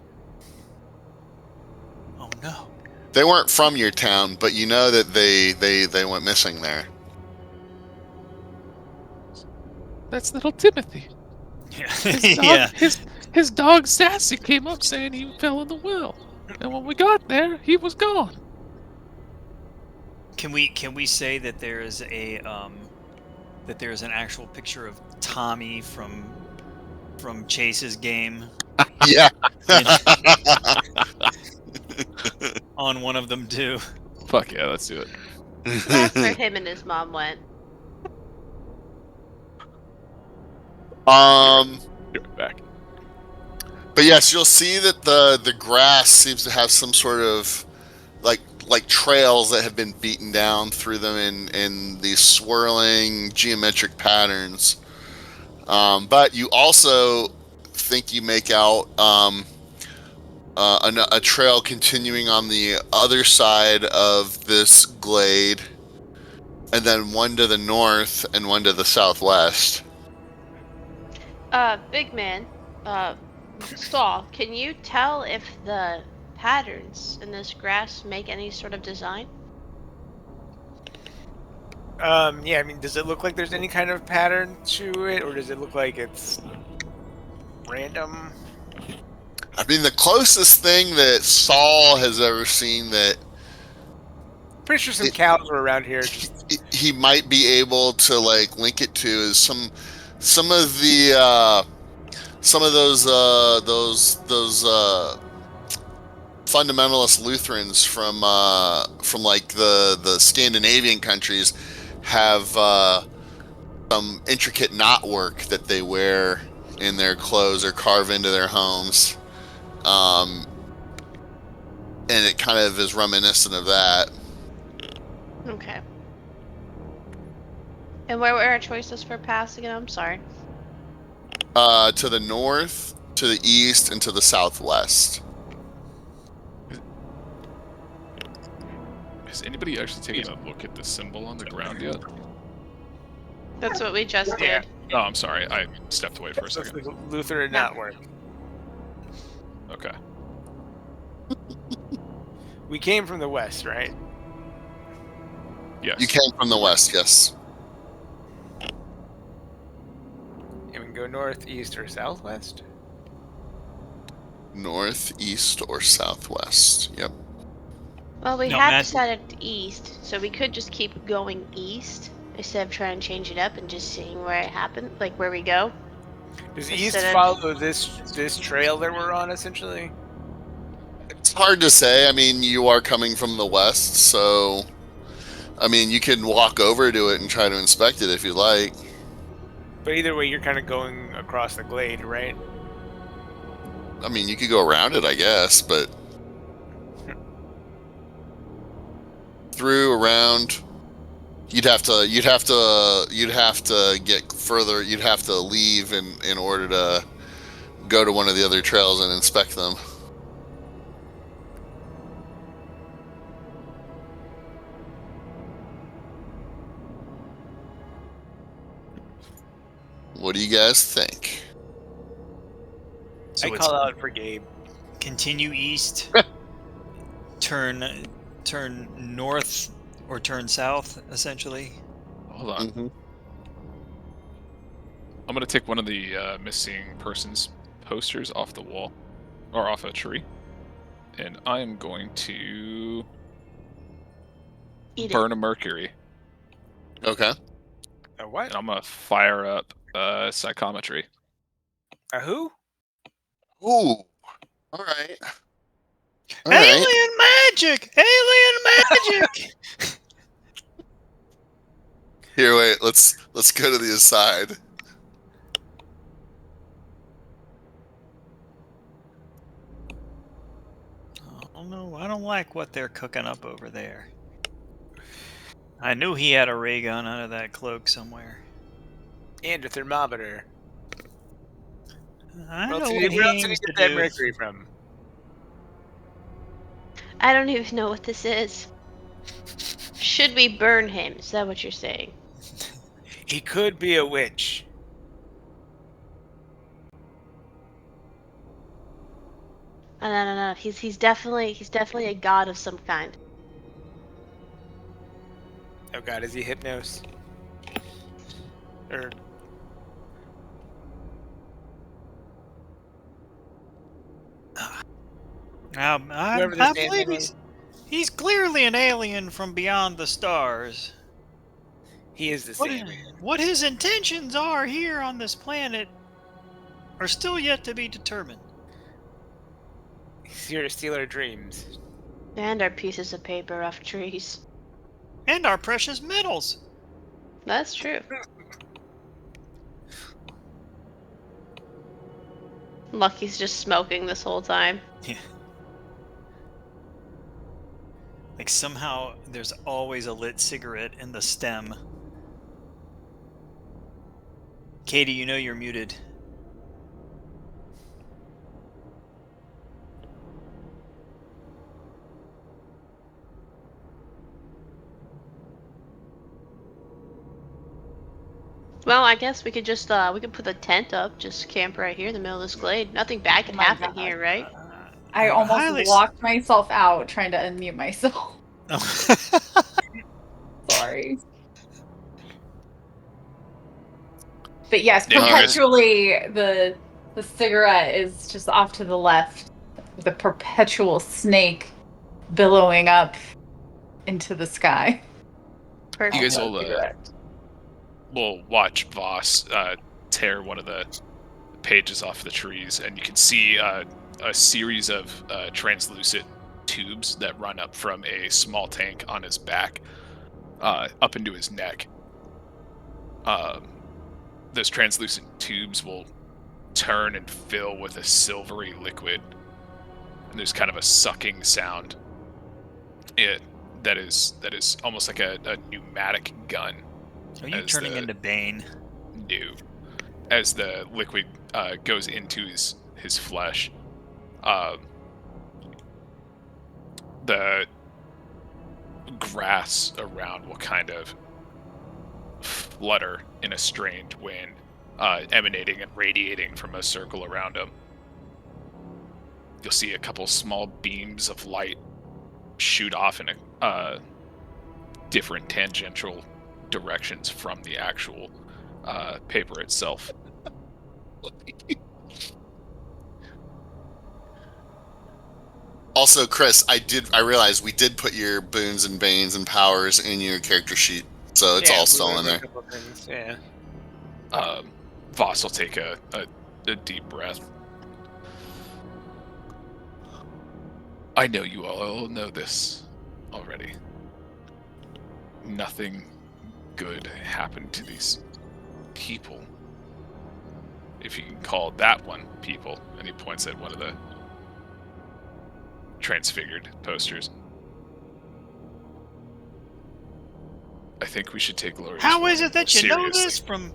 B: Oh no.
A: They weren't from your town, but you know that they went missing there.
D: That's little Timothy.
B: Yeah.
D: His dog Sassy came up saying he fell in the well, and when we got there, he was gone.
B: Can we say that there is an actual picture of Tommy from Chase's game
A: Yeah.
B: on one of them too?
D: Fuck yeah, let's do it.
E: That's where him and his mom went.
D: You're back.
A: But yes, you'll see that the grass seems to have some sort of like trails that have been beaten down through them in these swirling geometric patterns. But you also think you make out a trail continuing on the other side of this glade, and then one to the north and one to the southwest.
E: Big man, Saul, can you tell if the patterns in this grass make any sort of design?
F: Yeah, I mean, does it look like there's any kind of pattern to it, or does it look like it's random?
A: I mean, the closest thing that Saul has ever seen that
F: Pretty sure some cows were around here. Just
A: he might be able to like link it to is some of those fundamentalist Lutherans from like the Scandinavian countries have some intricate knotwork that they wear in their clothes or carve into their homes. And it kind of is reminiscent of that.
E: Okay. And where were our choices for paths again? I'm sorry.
A: To the north, to the east, and to the southwest.
D: Has anybody actually taken a look at the symbol on the ground yet?
E: That's what we just
F: Yeah.
E: did.
D: Oh, I'm sorry. I stepped away for a
F: So
D: second.
F: Luther did not work.
D: Okay.
F: We came from the west, right?
D: Yes.
A: You came from the west, yes.
F: And we can go north, east, or southwest.
A: North, east, or southwest. Yep.
E: Well, we
B: No,
E: have
B: Matt-
E: decided east, so we could just keep going east instead of trying to change it up and just seeing where it happened, like where we go.
F: Does
E: Instead
F: east
E: of-
F: follow this trail that we're on, essentially?
A: It's hard to say. I mean, you are coming from the west, so I mean, you can walk over to it and try to inspect it if you like.
F: But either way, you're kind of going across the glade, right?
A: I mean, you could go around it, I guess, but through, around, you'd have to get further. You'd have to leave in order to go to one of the other trails and inspect them. What do you guys think?
B: So
F: I
B: it's
F: call out for Gabe.
B: continue east, turn north, or turn south, essentially.
D: Hold on.
A: Mm-hmm.
D: I'm gonna take one of the missing persons posters off the wall, or off a tree, and I am going to
E: Eat
D: burn a mercury,
A: Okay.
F: A what?
D: and I'm gonna fire up psychometry.
F: A who?
A: Ooh. All right. All
B: Alien
A: right.
B: magic! Alien magic!
A: Here, wait. Let's go to the aside.
B: Oh no, I don't like what they're cooking up over there. I knew he had a ray gun under that cloak somewhere.
F: And a thermometer.
B: I
F: Where
B: know
F: else
B: what
F: did
B: he
F: he
B: aims
F: get
B: to
F: that
B: do.
F: mercury from?
E: I don't even know what this is. Should we burn him? Is that what you're saying?
F: He could be a witch.
E: No. He's definitely a god of some kind.
F: Oh god, is he Hypnos? Or whoever this
B: I
F: damn
B: believe
F: thing
B: he's clearly an alien from beyond the stars.
F: he is the
B: What,
F: same.
B: what his intentions are here on this planet are still yet to be determined.
F: He's here to steal our dreams.
E: And our pieces of paper off trees.
B: And our precious metals.
E: That's true. Lucky's just smoking this whole time.
B: Yeah. Like somehow there's always a lit cigarette in the stem. Katie, you know you're muted.
E: Well, I guess we could just we could put the tent up, just camp right here in the middle of this glade. Nothing bad can
C: Oh my
E: happen
C: God.
E: here, right?
C: I almost
B: highly-
C: locked myself out trying to unmute myself. Sorry. But yes,
D: Yeah,
C: perpetually the cigarette is just off to the left with a perpetual snake billowing up into the sky.
E: Perfect.
D: You guys
C: on
D: will
C: that cigarette.
D: we'll watch Voss tear one of the pages off the trees, and you can see a series of translucent tubes that run up from a small tank on his back up into his neck. those translucent tubes will turn and fill with a silvery liquid, and there's kind of a sucking sound. That is almost like a pneumatic gun.
B: Are you turning into Bane?
D: No. As the liquid goes into his flesh, the grass around will kind of flutter in a strange wind, emanating and radiating from a circle around him. You'll see a couple small beams of light shoot off in different tangential directions from the actual paper itself.
A: Also, Chris, I realized we did put your boons and banes and powers in your character sheet, so it's all still in there.
F: Yeah.
D: Voss will take a deep breath. I know you all know this already. Nothing good happened to these people. If you can call that one people. And he points at one of the transfigured posters. I think we should take Gloria's
B: How is it that you know
D: seriously.
B: this from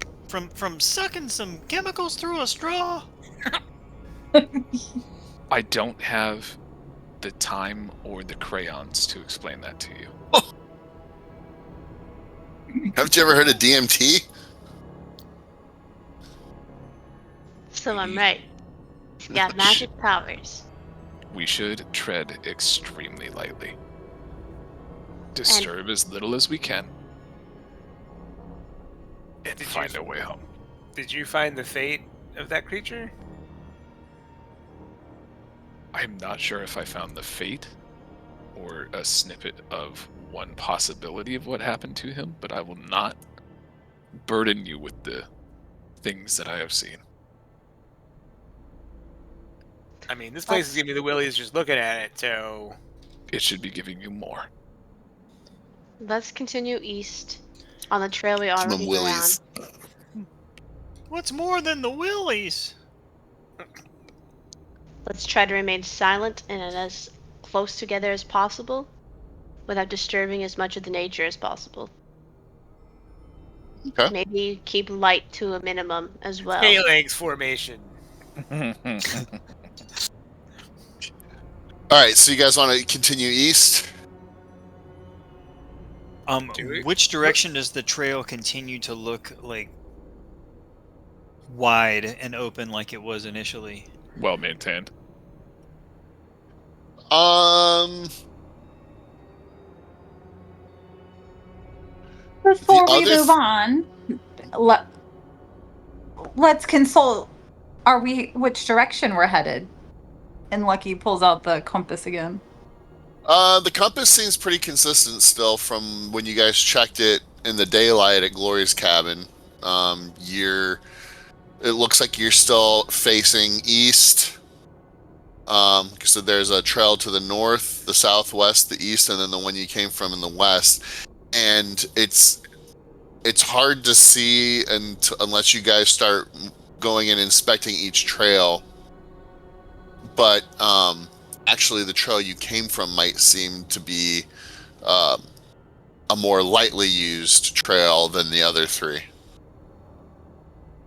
B: sucking some chemicals through a straw?
D: I don't have the time or the crayons to explain that to you.
A: Haven't you ever heard of DMT?
E: So I'm right. He's got magic powers.
D: We should tread extremely lightly. Disturb as little as we can. And
F: Did
D: find
F: you-
D: a way home.
F: Did you find the fate of that creature?
D: I'm not sure if I found the fate or a snippet of one possibility of what happened to him, but I will not burden you with the things that I have seen.
F: I mean, this place is giving me the willies just looking at it, so...
D: It should be giving you more.
E: Let's continue east on the trail we
A: Some
E: already went on.
A: willies.
B: What's more than the willies?
E: Let's try to remain silent and as close together as possible without disturbing as much of the nature as possible.
A: Okay.
E: Maybe keep light to a minimum as well.
F: Phalanx formation.
A: All right, so you guys want to continue east?
F: Do we?
B: Which direction does the trail continue to look like wide and open like it was initially?
D: Well maintained.
C: Before we
A: other
C: move on, let's consult. Which direction we're headed? And Lucky pulls out the compass again.
A: The compass seems pretty consistent still from when you guys checked it in the daylight at Glory's cabin. It looks like you're still facing east. So there's a trail to the north, the southwest, the east, and then the one you came from in the west. And it's hard to see unless you guys start going and inspecting each trail. But actually, the trail you came from might seem to be a more lightly used trail than the other three.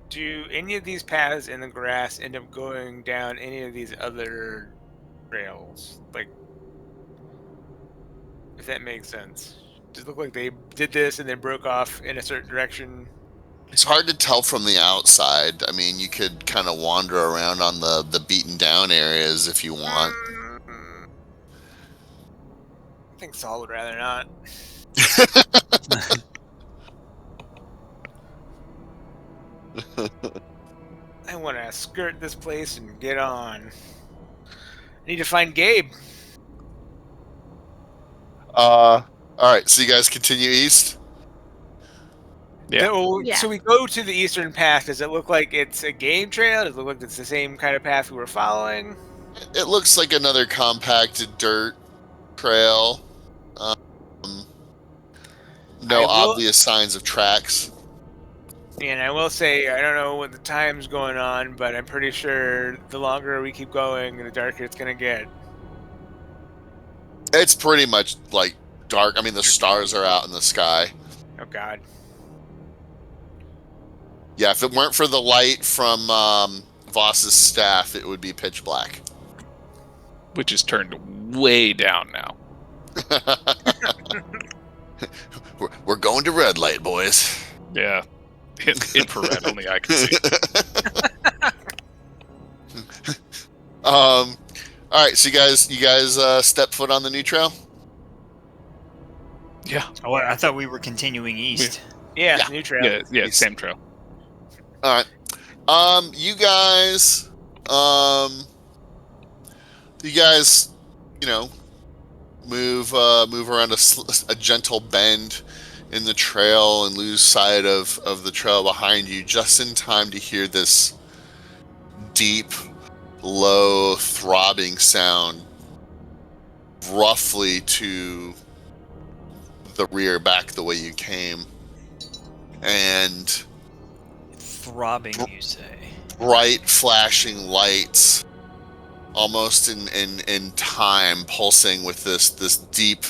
F: Do any of these paths in the grass end up going down any of these other trails? Like, if that makes sense. Does it look like they did this and then broke off in a certain direction?
A: It's hard to tell from the outside. I mean, you could kind of wander around on the beaten down areas if you want.
F: I think Saul would rather not. I want to skirt this place and get on. I need to find Gabe.
A: All right, so you guys continue east?
D: Yeah.
F: So we go to the eastern path. Does it look like it's a game trail? Does it look like it's the same kind of path we were following?
A: It looks like another compacted dirt trail. No
F: I will-
A: obvious signs of tracks.
F: And I will say, I don't know what the time's going on, but I'm pretty sure the longer we keep going, the darker it's gonna get.
A: It's pretty much like dark. I mean, the stars are out in the sky.
F: Oh God.
A: Yeah, if it weren't for the light from Voss's staff, it would be pitch black.
D: Which is turned way down now.
A: We're going to red light, boys.
D: Yeah. Infrared, only I can see.
A: All right, so you guys step foot on the new trail.
D: Yeah.
B: Oh, I thought we were continuing east.
F: Yeah,
A: Yeah.
F: new trail.
D: Yeah, same trail.
A: All right. You guys, move around a gentle bend in the trail and lose sight of the trail behind you just in time to hear this deep, low, throbbing sound roughly to the rear, back the way you came. And
B: Throbbing, you say?
A: bright flashing lights almost in time, pulsing with this deep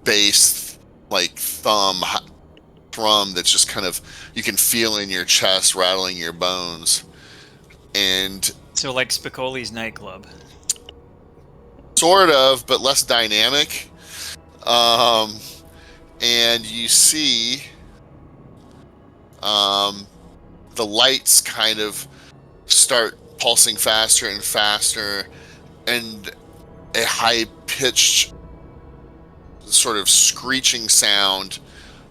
A: bass like thrum that's just kind of, you can feel in your chest, rattling your bones. And
B: So like Spicoli's nightclub.
A: sort of, but less dynamic. And you see the lights kind of start pulsing faster and faster, and a high-pitched sort of screeching sound,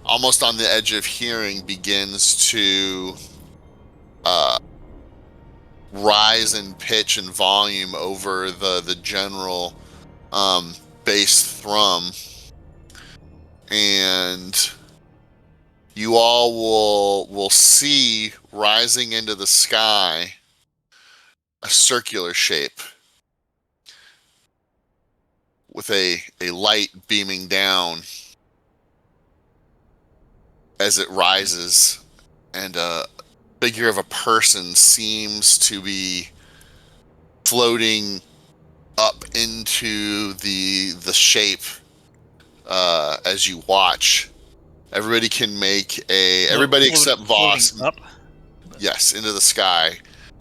A: almost on the edge of hearing, begins to rise in pitch and volume over the general bass thrum. And you all will see rising into the sky a circular shape with a light beaming down as it rises, and a figure of a person seems to be floating up into the shape as you watch. Everybody can make everybody except Voss.
B: Floating up?
A: Yes, into the sky.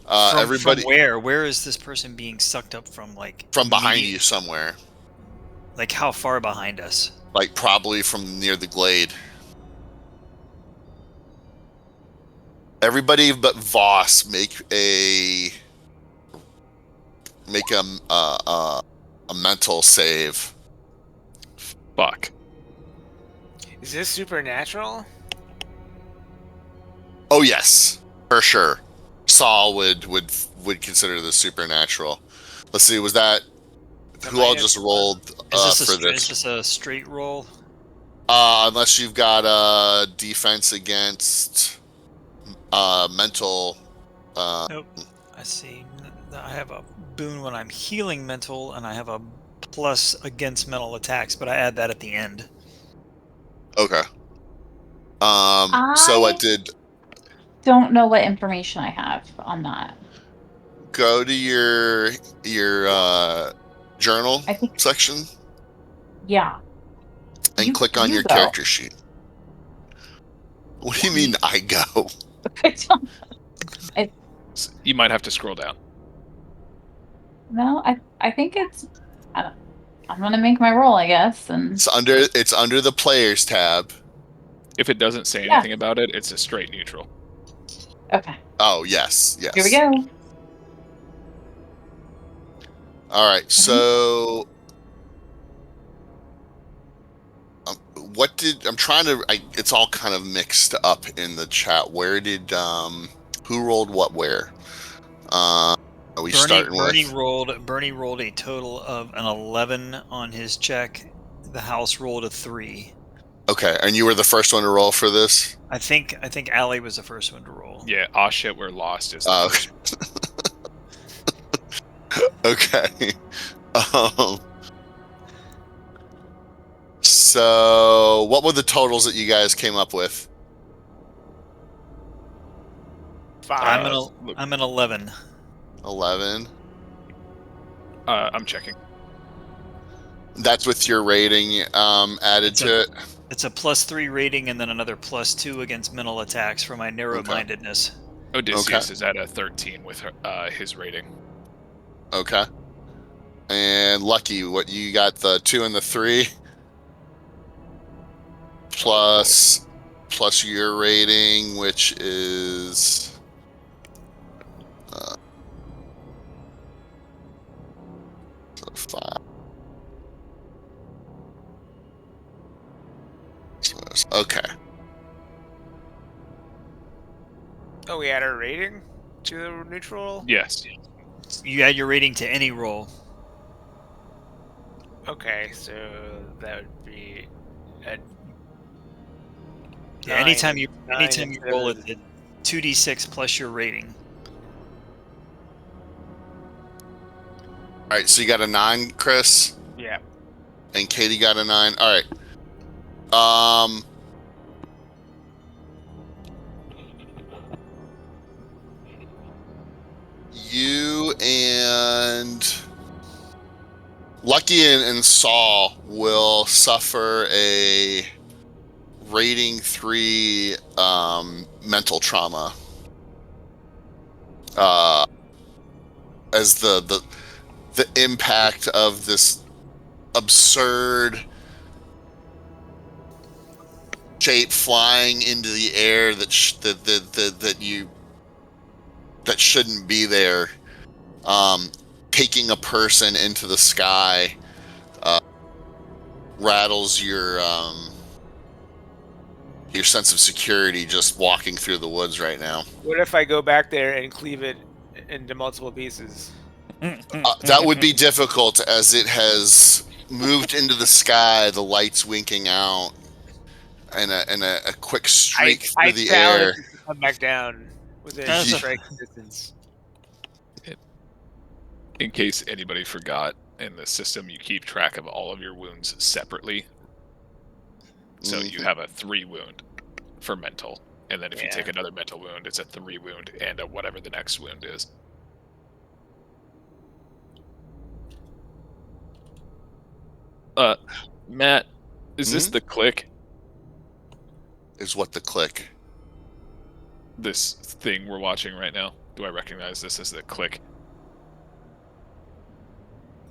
B: From
A: Everybody
B: where? Where is this person being sucked up from? Like
A: from behind
B: immediate-
A: you somewhere,
B: Like how far behind us?
A: like probably from near the glade. Everybody but Voss make a mental save.
D: Fuck.
F: Is this supernatural?
A: Oh yes, for sure. Saul would consider this supernatural. Let's see, was that who all just rolled
B: Is
A: for
B: this
A: this?
B: a straight roll?
A: Unless you've got a defense against mental.
B: Nope. I see. I have a boon when I'm healing mental, and I have a plus against mental attacks, but I add that at the end.
A: Okay. So what did
C: Don't know what information I have on that.
A: go to your journal
C: I think,
A: section
C: yeah.
A: and
C: You-
A: click on
C: you
A: your
C: go.
A: character sheet. What do you mean I go?
D: You might have to scroll down.
C: No, I think it's. I'm gonna make my roll, I guess, and
A: It's under the players tab.
D: If it doesn't say
C: Yeah.
D: anything about it, it's a straight neutral.
C: okay.
A: Oh yes.
C: Here we go.
A: All right. So it's all kind of mixed up in the chat. Where did who rolled what where? Are we starting with
B: Bernie rolled a total of an 11 on his check. The house rolled a 3.
A: Okay, and you were the first one to roll for this?
B: I think Allie was the first one to roll.
D: Yeah, aw shit, we're lost. Is the
A: Oh,
D: first
A: okay. So what were the totals that you guys came up with?
F: 5.
B: I'm an 11.
A: 11.
D: I'm checking.
A: That's with your rating added to it.
B: It's a +3 rating and then another +2 against mental attacks for my narrow-mindedness.
D: Odysseus is at a 13 with his rating.
A: Okay. And Lucky, what you got? The 2 and the 3 plus your rating, which is so 5. Okay.
F: Oh, we add our rating to the neutral?
D: Yes.
B: You add your rating to any roll.
F: Okay, so that would be a
B: Yeah, anytime you
F: nine
B: roll
F: instead
B: it, 2d6 plus your rating.
A: All right, so you got a 9, Chris,
F: Yeah.
A: and Katie got a 9. All right. You and Lucky and Saul will suffer a rating 3 mental trauma as the impact of this absurd shape flying into the air that shouldn't be there, taking a person into the sky, rattles your sense of security just walking through the woods right now.
F: What if I go back there and cleave it into multiple pieces?
A: That would be difficult as it has moved into the sky, the lights winking out, and a quick streak through the air.
F: Come back down within
B: That's a-
F: striking distance.
D: In case anybody forgot, in the system you keep track of all of your wounds separately. So you have a 3 wound for mental, and then if you take another mental wound, it's a 3 wound and a whatever the next wound is. Matt, is this the click?
A: Is what the click?
D: This thing we're watching right now? Do I recognize this as the click?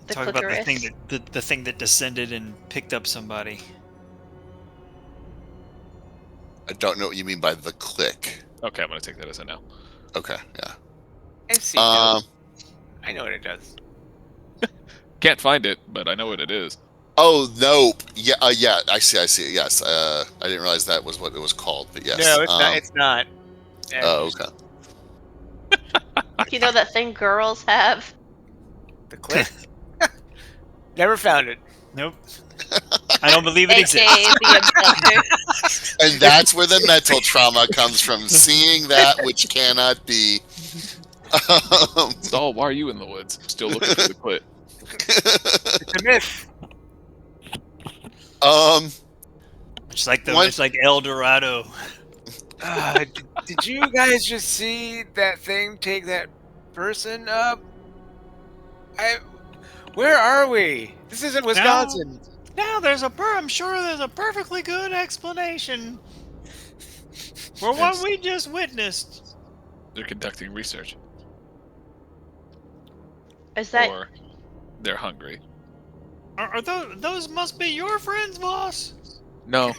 E: The
B: Talk about the
E: clitoris.
B: thing that descended and picked up somebody.
A: I don't know what you mean by the click.
D: Okay, I'm gonna take that as a no.
A: Okay, yeah.
F: I see.
A: Um,
F: I know what it does.
D: Can't find it, but I know what it is.
A: Oh, nope. Yeah, yeah. I see. Yes. I didn't realize that was what it was called, but yes.
F: No, it's not. It's not.
A: Oh, okay.
E: You know that thing girls have?
F: The clip. Never found it.
B: Nope. I don't believe it
E: AKA
B: exists.
E: the abductor.
A: And that's where the mental trauma comes from, seeing that which cannot be.
D: Saul, why are you in the woods? Still looking for the clip.
F: It's a myth.
B: It's like El Dorado.
F: Did you guys just see that thing take that person up? Where are we? This isn't Wisconsin.
B: Now I'm sure there's a perfectly good explanation for what we just witnessed.
D: They're conducting research.
E: Is that
D: Or they're hungry.
B: Are those must be your friends, boss?
D: No.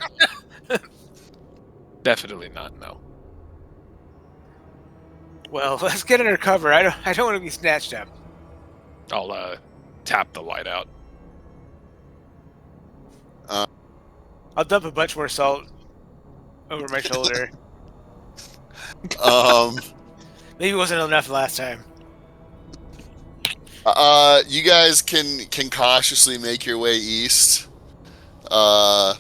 D: Definitely not, no.
F: Well, let's get under cover. I don't want to be snatched up.
D: I'll tap the light out.
F: I'll dump a bunch more salt over my shoulder. Maybe it wasn't enough last time.
A: You guys can cautiously make your way east. The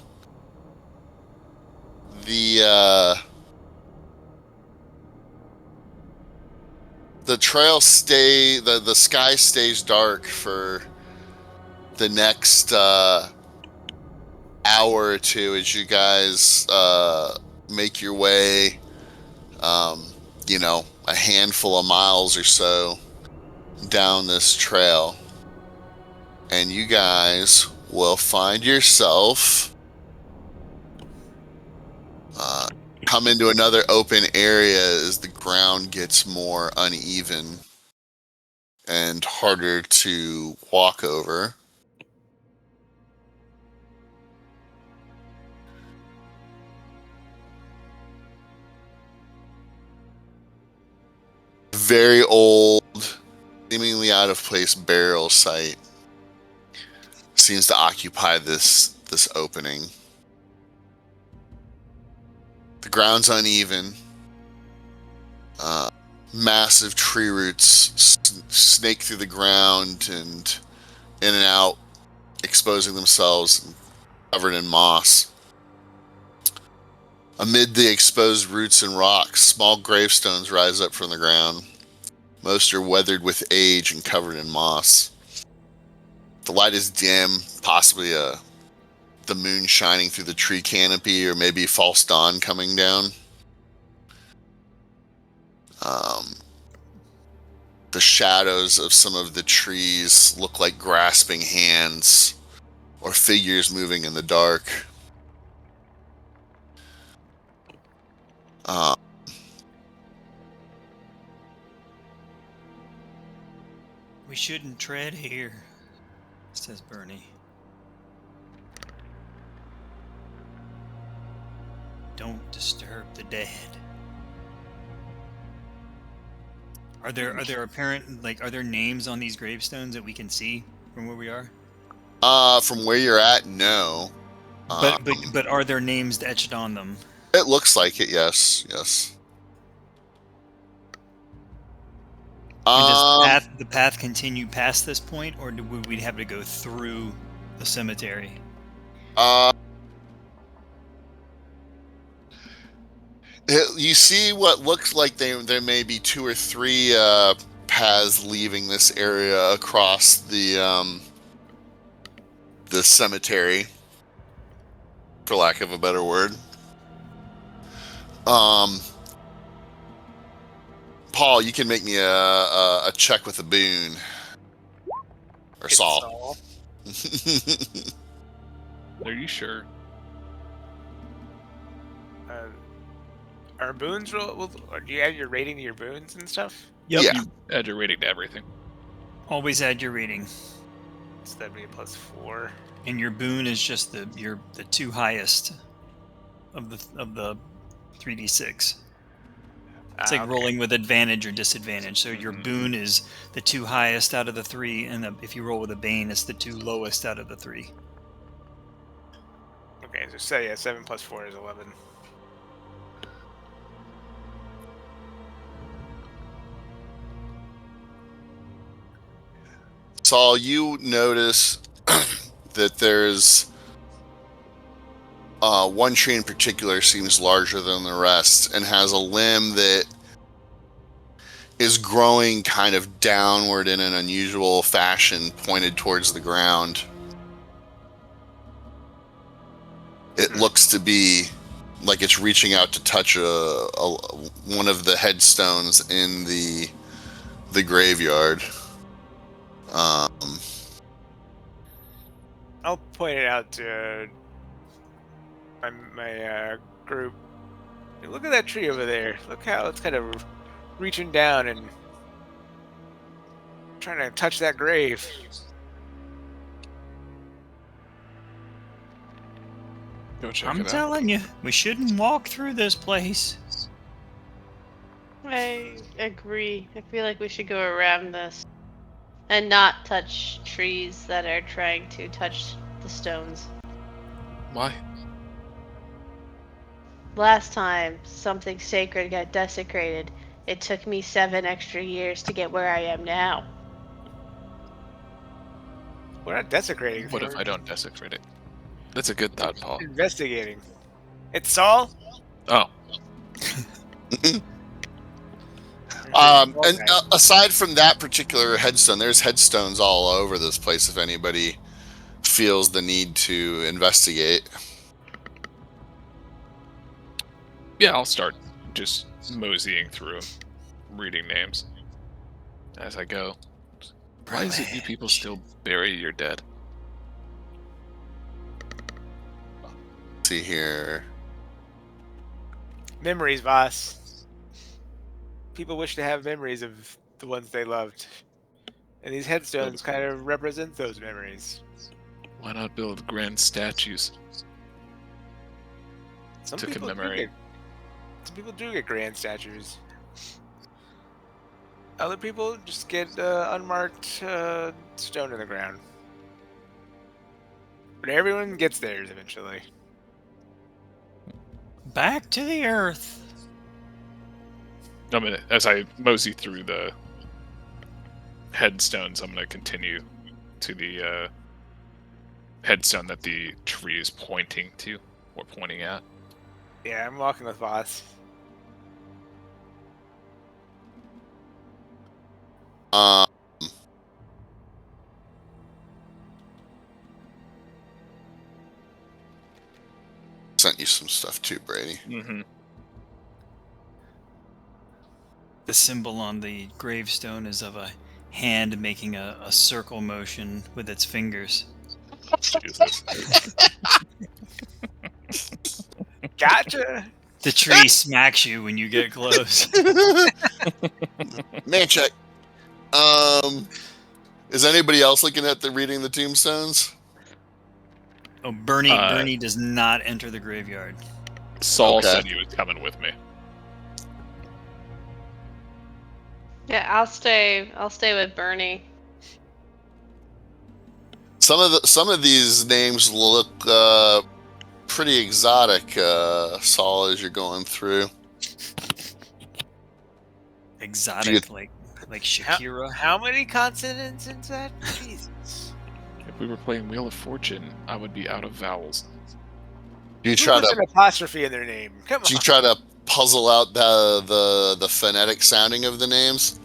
A: trail the sky stays dark for the next hour or two as you guys make your way a handful of miles or so down this trail, and you guys will find yourself come into another open area as the ground gets more uneven and harder to walk over. Very old, seemingly out of place burial site seems to occupy this opening. The ground's uneven. Massive tree roots snake through the ground and in and out, exposing themselves, covered in moss. Amid the exposed roots and rocks, small gravestones rise up from the ground. Most are weathered with age and covered in moss. The light is dim, possibly the moon shining through the tree canopy, or maybe false dawn coming down. The shadows of some of the trees look like grasping hands or figures moving in the dark.
B: We shouldn't tread here, says Bernie. Don't disturb the dead. Are there are there names on these gravestones that we can see from where we are?
A: From where you're at, no.
B: But are there names etched on them?
A: It looks like it, yes.
B: And does the path continue past this point, or would we have to go through the cemetery?
A: You see what looks like there may be 2 or 3 paths leaving this area across the cemetery, for lack of a better word. Paul, you can make me a check with a boon. Or Saul.
D: Are you sure?
F: Are boons roll? Or do you add your rating to your boons and stuff?
B: Yep.
A: Yeah.
D: You add your rating to everything.
B: Always add your rating,
F: So that'd be a +4.
B: and your boon is just the 2 highest of the 3d6. It's like
F: Okay.
B: rolling with advantage or disadvantage. So your boon is the 2 highest out of the 3, and if you roll with a bane, it's the 2 lowest out of the 3.
F: Okay, so say 7 + 4 is 11.
A: Saul, you notice that there's one tree in particular seems larger than the rest and has a limb that is growing kind of downward in an unusual fashion, pointed towards the ground. It looks to be like it's reaching out to touch one of the headstones in the graveyard.
F: I'll point it out to my group. Hey, look at that tree over there. Look how it's kind of reaching down and trying to touch that grave.
D: Go check
B: I'm
D: it out.
B: telling you, we shouldn't walk through this place.
E: I agree. I feel like we should go around this and not touch trees that are trying to touch the stones.
D: Why?
E: Last time something sacred got desecrated, it took me 7 extra years to get where I am now.
F: We're not desecrating.
D: What if
F: we're
D: I don't desecrate it? That's a good thought, Paul.
F: investigating? It's Saul.
D: Oh,
A: And aside from that particular headstone, there's headstones all over this place if anybody feels the need to investigate.
D: yeah, I'll start just moseying through, reading names as I go. Why is it you people still bury your dead?
A: Let's see here.
F: Memories, Voss. People wish to have memories of the ones they loved. And these headstones kind of represent those memories.
D: Why not build grand statues
F: Some
D: to
F: people
D: commemorate?
F: Some people do get grand statues. Other people just get unmarked stone in the ground. But everyone gets theirs eventually.
B: Back to the earth.
D: I'm gonna, as I mosey through the headstones, I'm gonna continue to the headstone that the tree is pointing to or pointing at.
F: Yeah, I'm walking with Voss.
A: Sent you some stuff too, Brady.
D: Mm-hmm.
B: The symbol on the gravestone is of a hand making a circle motion with its fingers.
D: Jesus.
F: Gotcha!
B: The tree smacks you when you get close.
A: Man check. Is anybody else looking at reading the tombstones?
B: Oh, Bernie does not enter the graveyard.
D: Saul
A: Okay.
D: said he was coming with me.
E: Yeah, I'll stay with Bernie.
A: Some of these names look pretty exotic, Saul, as you're going through.
B: Exotic, like Shakira.
F: How many consonants is that? Jesus.
D: If we were playing Wheel of Fortune, I would be out of vowels.
A: Do you
F: Who
A: try
F: puts
A: to
F: an apostrophe in their name? Come
A: do you
F: on.
A: try to puzzle out the phonetic sounding of the names?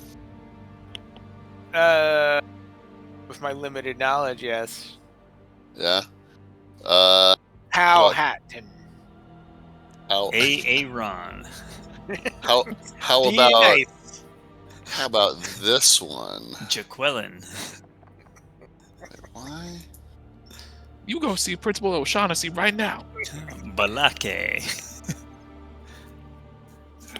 F: With my limited knowledge, yes.
A: Yeah.
F: Hal
A: Well-
F: Hatton.
A: How
B: Aaron.
A: how
F: Be
A: about
F: nice.
A: how about this one?
B: Jaqueline.
A: Why?
D: You go see Principal O'Shaughnessy right now.
B: Balake.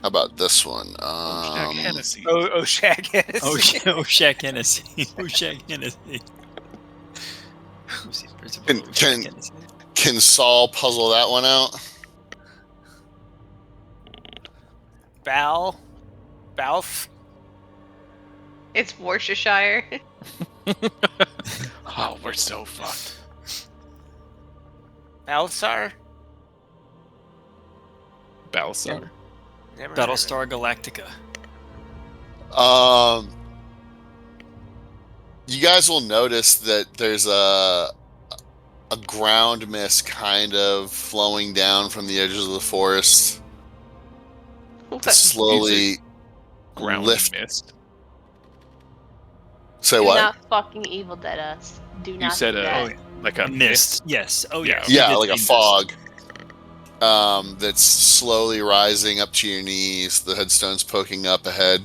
A: How about this one?
D: Jack Hennessy.
F: Oh, Shag Hennessy.
B: Shaq Hennessy. Shaq Hennessy. Who's the principal?
A: Can-
B: Shaq
A: can-
B: Hennessy.
A: Can Saul puzzle that one out?
F: Balf.
E: It's Worcestershire.
D: Oh, we're so fucked.
F: Balsar.
D: Balsar.
F: Never heard of it.
B: Battlestar Galactica.
A: You guys will notice that there's a ground mist kind of flowing down from the edges of the forest to
E: What?
A: slowly
D: Ground
A: lift.
D: mist.
A: Say
E: Do
A: what?
E: not fucking Evil Dead us. Do not
D: said
E: do
D: a-
E: that.
D: Like a
B: Mist. Yes. Oh,
D: Yeah.
B: yes.
A: Yeah,
B: You did
A: like a
B: say mist.
A: fog. That's slowly rising up to your knees. The headstone's poking up ahead.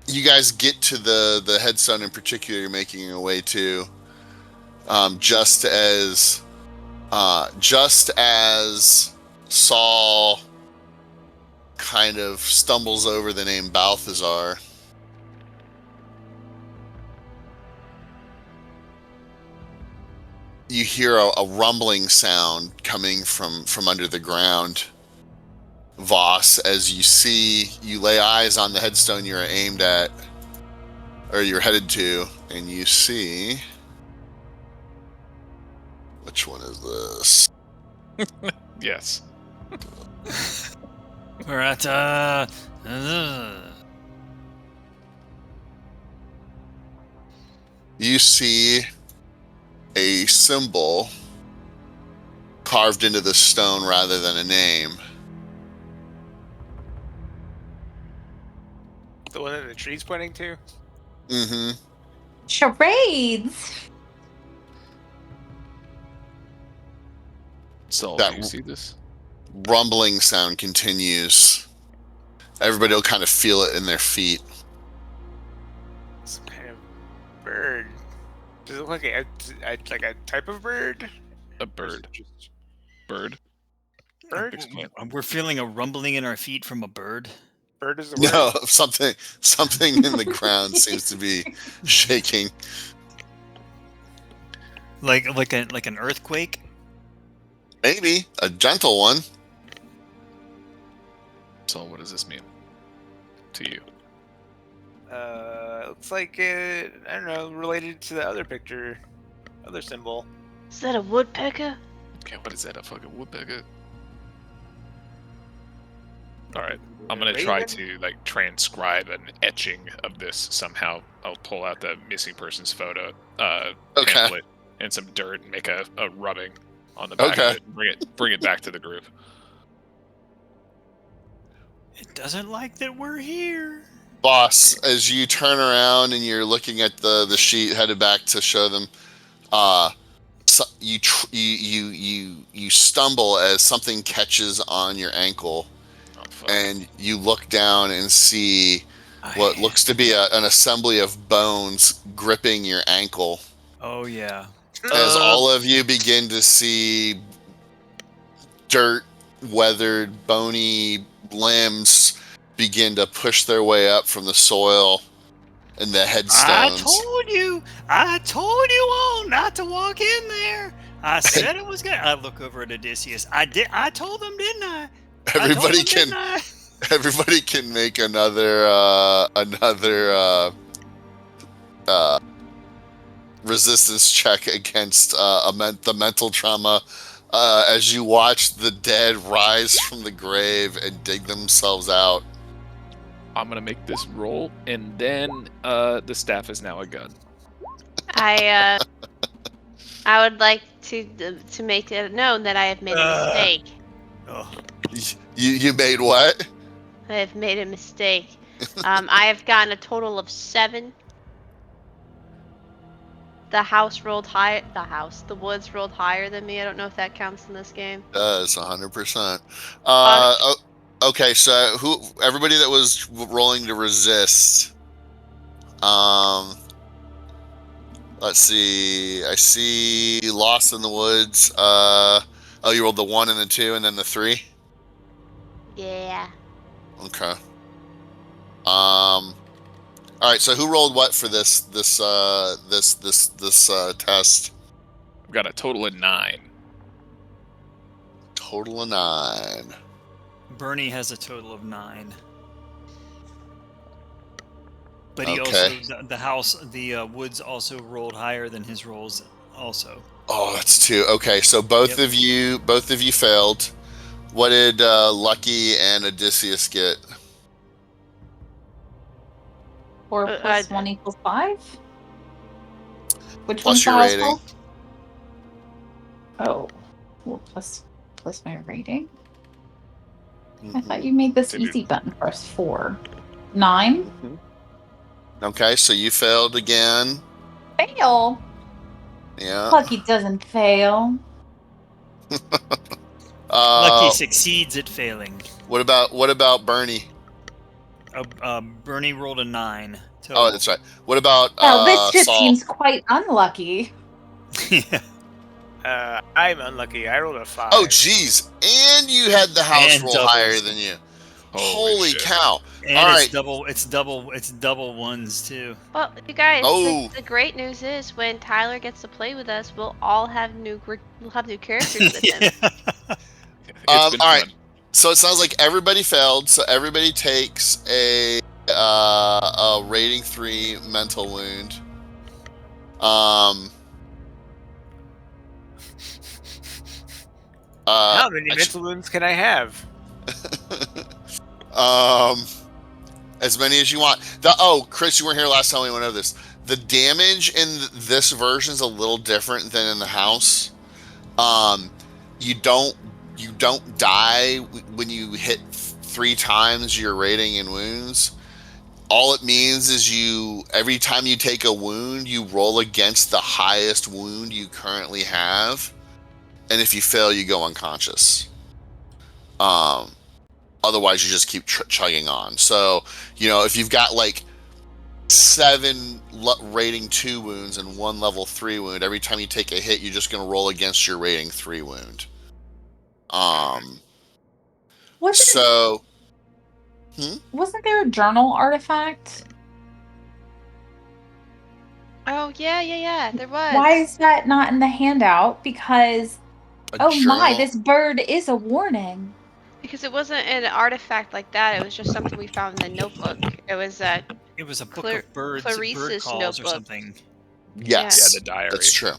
A: You guys get to the headstone in particular you're making your way to, just as Saul kind of stumbles over the name Balthazar. You hear a rumbling sound coming from under the ground, Voss, as you lay eyes on the headstone you're aimed at, or you're headed to, and you see, which one is this?
D: Yes.
B: We're at
A: You see a symbol carved into the stone rather than a name.
F: The one that the tree's pointing to?
A: Mm-hmm.
C: Charades.
D: Saul,
A: That-
D: do you see this?
A: rumbling sound continues. Everybody will kind of feel it in their feet.
F: Some kind of bird. Does it look like a type of bird?
D: A bird. Bird?
F: Bird?
D: Explain.
B: We're feeling a rumbling in our feet from a bird.
F: Bird is the word.
A: No, something in the ground seems to be shaking.
B: Like an earthquake.
A: Maybe a gentle one.
D: Saul, what does this mean to you?
F: Looks like I don't know, related to the other picture, other symbol.
E: Is that a woodpecker?
D: Okay, what is that? A fucking woodpecker? All right, I'm gonna try
F: Raven?
D: to like transcribe an etching of this somehow. I'll pull out the missing person's photo
A: Okay.
D: pamphlet and some dirt and make a rubbing on the back
A: Okay.
D: of it. And bring it back to the group.
B: It doesn't like that we're here.
A: Boss, as you turn around and you're looking at the sheet headed back to show them, so you stumble as something catches on your ankle,
D: Oh, fuck.
A: and you look down and see what looks to be an assembly of bones gripping your ankle.
B: Oh yeah.
A: As all of you begin to see dirt, weathered, bony limbs begin to push their way up from the soil and the headstones.
B: I told you all not to walk in there. I said it was good. I look over at Odysseus. I told them, didn't I?
A: Everybody can make another resistance check against the mental trauma as you watch the dead rise from the grave and dig themselves out.
D: I'm gonna make this roll, and then the staff is now a gun.
E: I would like to make it known that I have made a mistake.
B: Oh,
A: You made what?
E: I have made a mistake. I have gotten a total of 7. The woods rolled higher than me. I don't know if that counts in this game.
A: Does 100%. Okay, so everybody that was rolling to resist. Let's see. I see Lost in the Woods. You rolled the 1 and the 2 and then the 3.
E: Yeah.
A: Okay. All right. So who rolled what for this test?
D: I've got a total of 9.
A: Total of 9.
B: Bernie has a total of 9. But he
A: Okay.
B: also the woods also rolled higher than his rolls also.
A: Oh, that's 2. Okay, so both
B: Yep.
A: of you failed. What did Lucky and Odysseus get?
C: 4 plus 1 equals 5? Which
A: Plus
C: one's the
A: your
C: house
A: rating.
C: roll? Oh. Well, plus my rating? I thought you made this
D: Maybe-
C: easy button for us. 4. 9?
A: Okay, so you failed again.
C: Fail.
A: Yeah.
C: Lucky doesn't fail.
B: Lucky succeeds at failing.
A: What about Bernie?
B: Bernie rolled a 9. Total.
A: Oh, that's right. What about
C: Well, this just
A: Saul?
C: seems quite unlucky.
B: Yeah.
F: I'm unlucky. I rolled a 5.
A: Oh, jeez. And you had the house
B: And
A: roll
B: doubles.
A: higher than you. Holy
D: shit.
A: cow.
B: And
A: All
B: it's
A: right.
B: it's double ones too.
E: Well, you guys,
A: Oh.
E: the great news is when Tyler gets to play with us, we'll all have new characters with him.
D: It's been
A: all right.
D: fun.
A: So it sounds like everybody failed. So everybody takes a rating 3 mental wound.
F: How many
A: actu-
F: mental wounds can I have?
A: as many as you want. Chris, you weren't here last time we went over this. The damage in this version is a little different than in the house. You don't die when you hit 3 times your rating in wounds. All it means is every time you take a wound, you roll against the highest wound you currently have. and if you fail, you go unconscious. Otherwise, you just keep chugging on. So, if you've got like 7 rating 2 wounds and 1 level 3 wound, every time you take a hit, you're just going to roll against your rating 3 wound.
C: Wasn't there a journal artifact?
E: Oh, yeah, there was.
C: Why is that not in the handout? Because,
A: journal?
C: this bird is a warning.
E: Because it wasn't an artifact like that. It was just something we found in the notebook. It was a
B: book of bird
E: Clarice's
B: calls or
E: notebook.
B: something.
A: Yes.
D: Yeah, the diary.
A: That's true.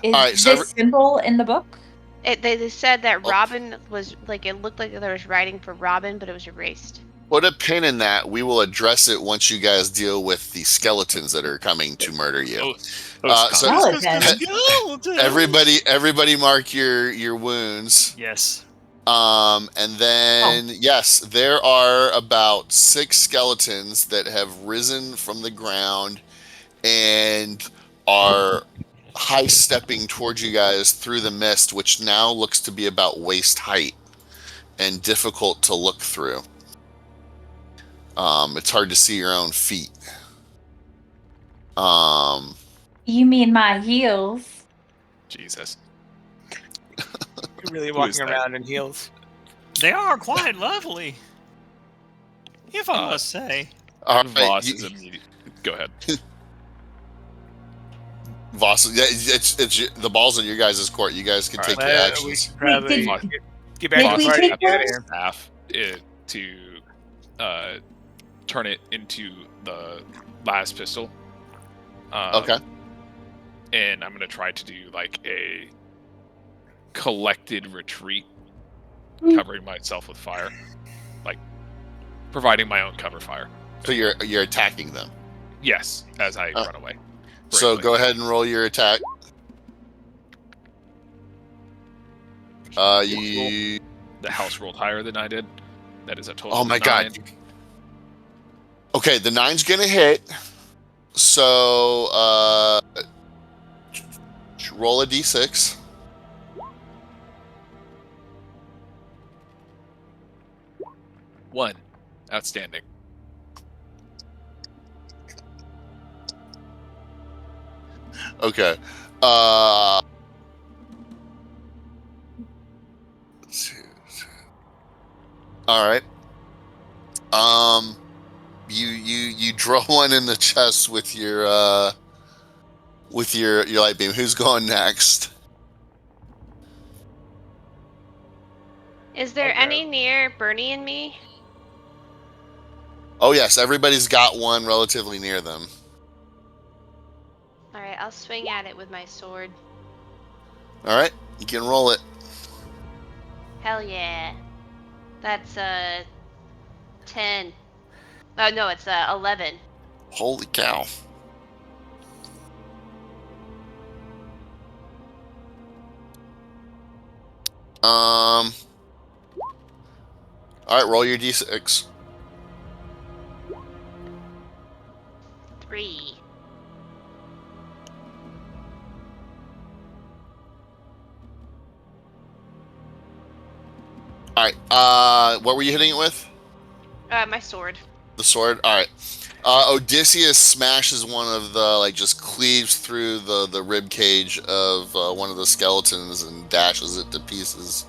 C: Is
A: All right, so
C: this symbol in the book?
E: They said that
A: Oh.
E: Robin was it looked like there was writing for Robin, but it was erased.
A: Put a pin in that. We will address it once you guys deal with the skeletons that are coming to murder you.
D: Skeleton.
A: Everybody mark your wounds.
B: Yes.
A: And then yes, there are about 6 skeletons that have risen from the ground and are high stepping towards you guys through the mist, which now looks to be about waist height and difficult to look through. It's hard to see your own feet.
C: You mean my heels?
D: Jesus.
F: You're really
D: Who is
F: walking
D: that?
F: around in heels.
B: They are quite lovely, if I must say.
A: All right,
D: Voss is immediate. Go ahead.
A: Voss, it's the ball's in your guys' court. You guys can
D: All
A: take
D: right.
A: your
F: We
A: actions.
F: should probably
C: Wait,
F: get back
C: did
F: to
C: we
F: the party.
C: take
F: Get out of
C: those?
F: here.
D: Staff to turn it into the last pistol.
A: Okay.
D: And I'm gonna try to do like a collected retreat, covering myself with fire, like providing my own cover fire.
A: So you're attacking them.
D: Yes, as I run away.
A: So
D: Bravely.
A: go ahead and roll your attack. You.
D: The house rolled higher than I did. That is a total.
A: Oh
D: of
A: my
D: 9.
A: god. Okay, the 9's gonna hit. So roll a d6.
D: One. Outstanding.
A: Okay. Let's see. All right. You draw one in the chest with your light beam. Who's going next?
E: Is there
D: Okay.
E: any near Bernie and me?
A: Oh yes, everybody's got one relatively near them.
E: All right, I'll swing at it with my sword.
A: All right, you can roll it.
E: Hell yeah. That's 10. Oh no, it's 11.
A: Holy cow! All right, roll your d6.
E: 3.
A: All right. What were you hitting it with?
E: My sword.
A: The sword. All right. Odysseus smashes one of the just cleaves through the rib cage of one of the skeletons and dashes it to pieces.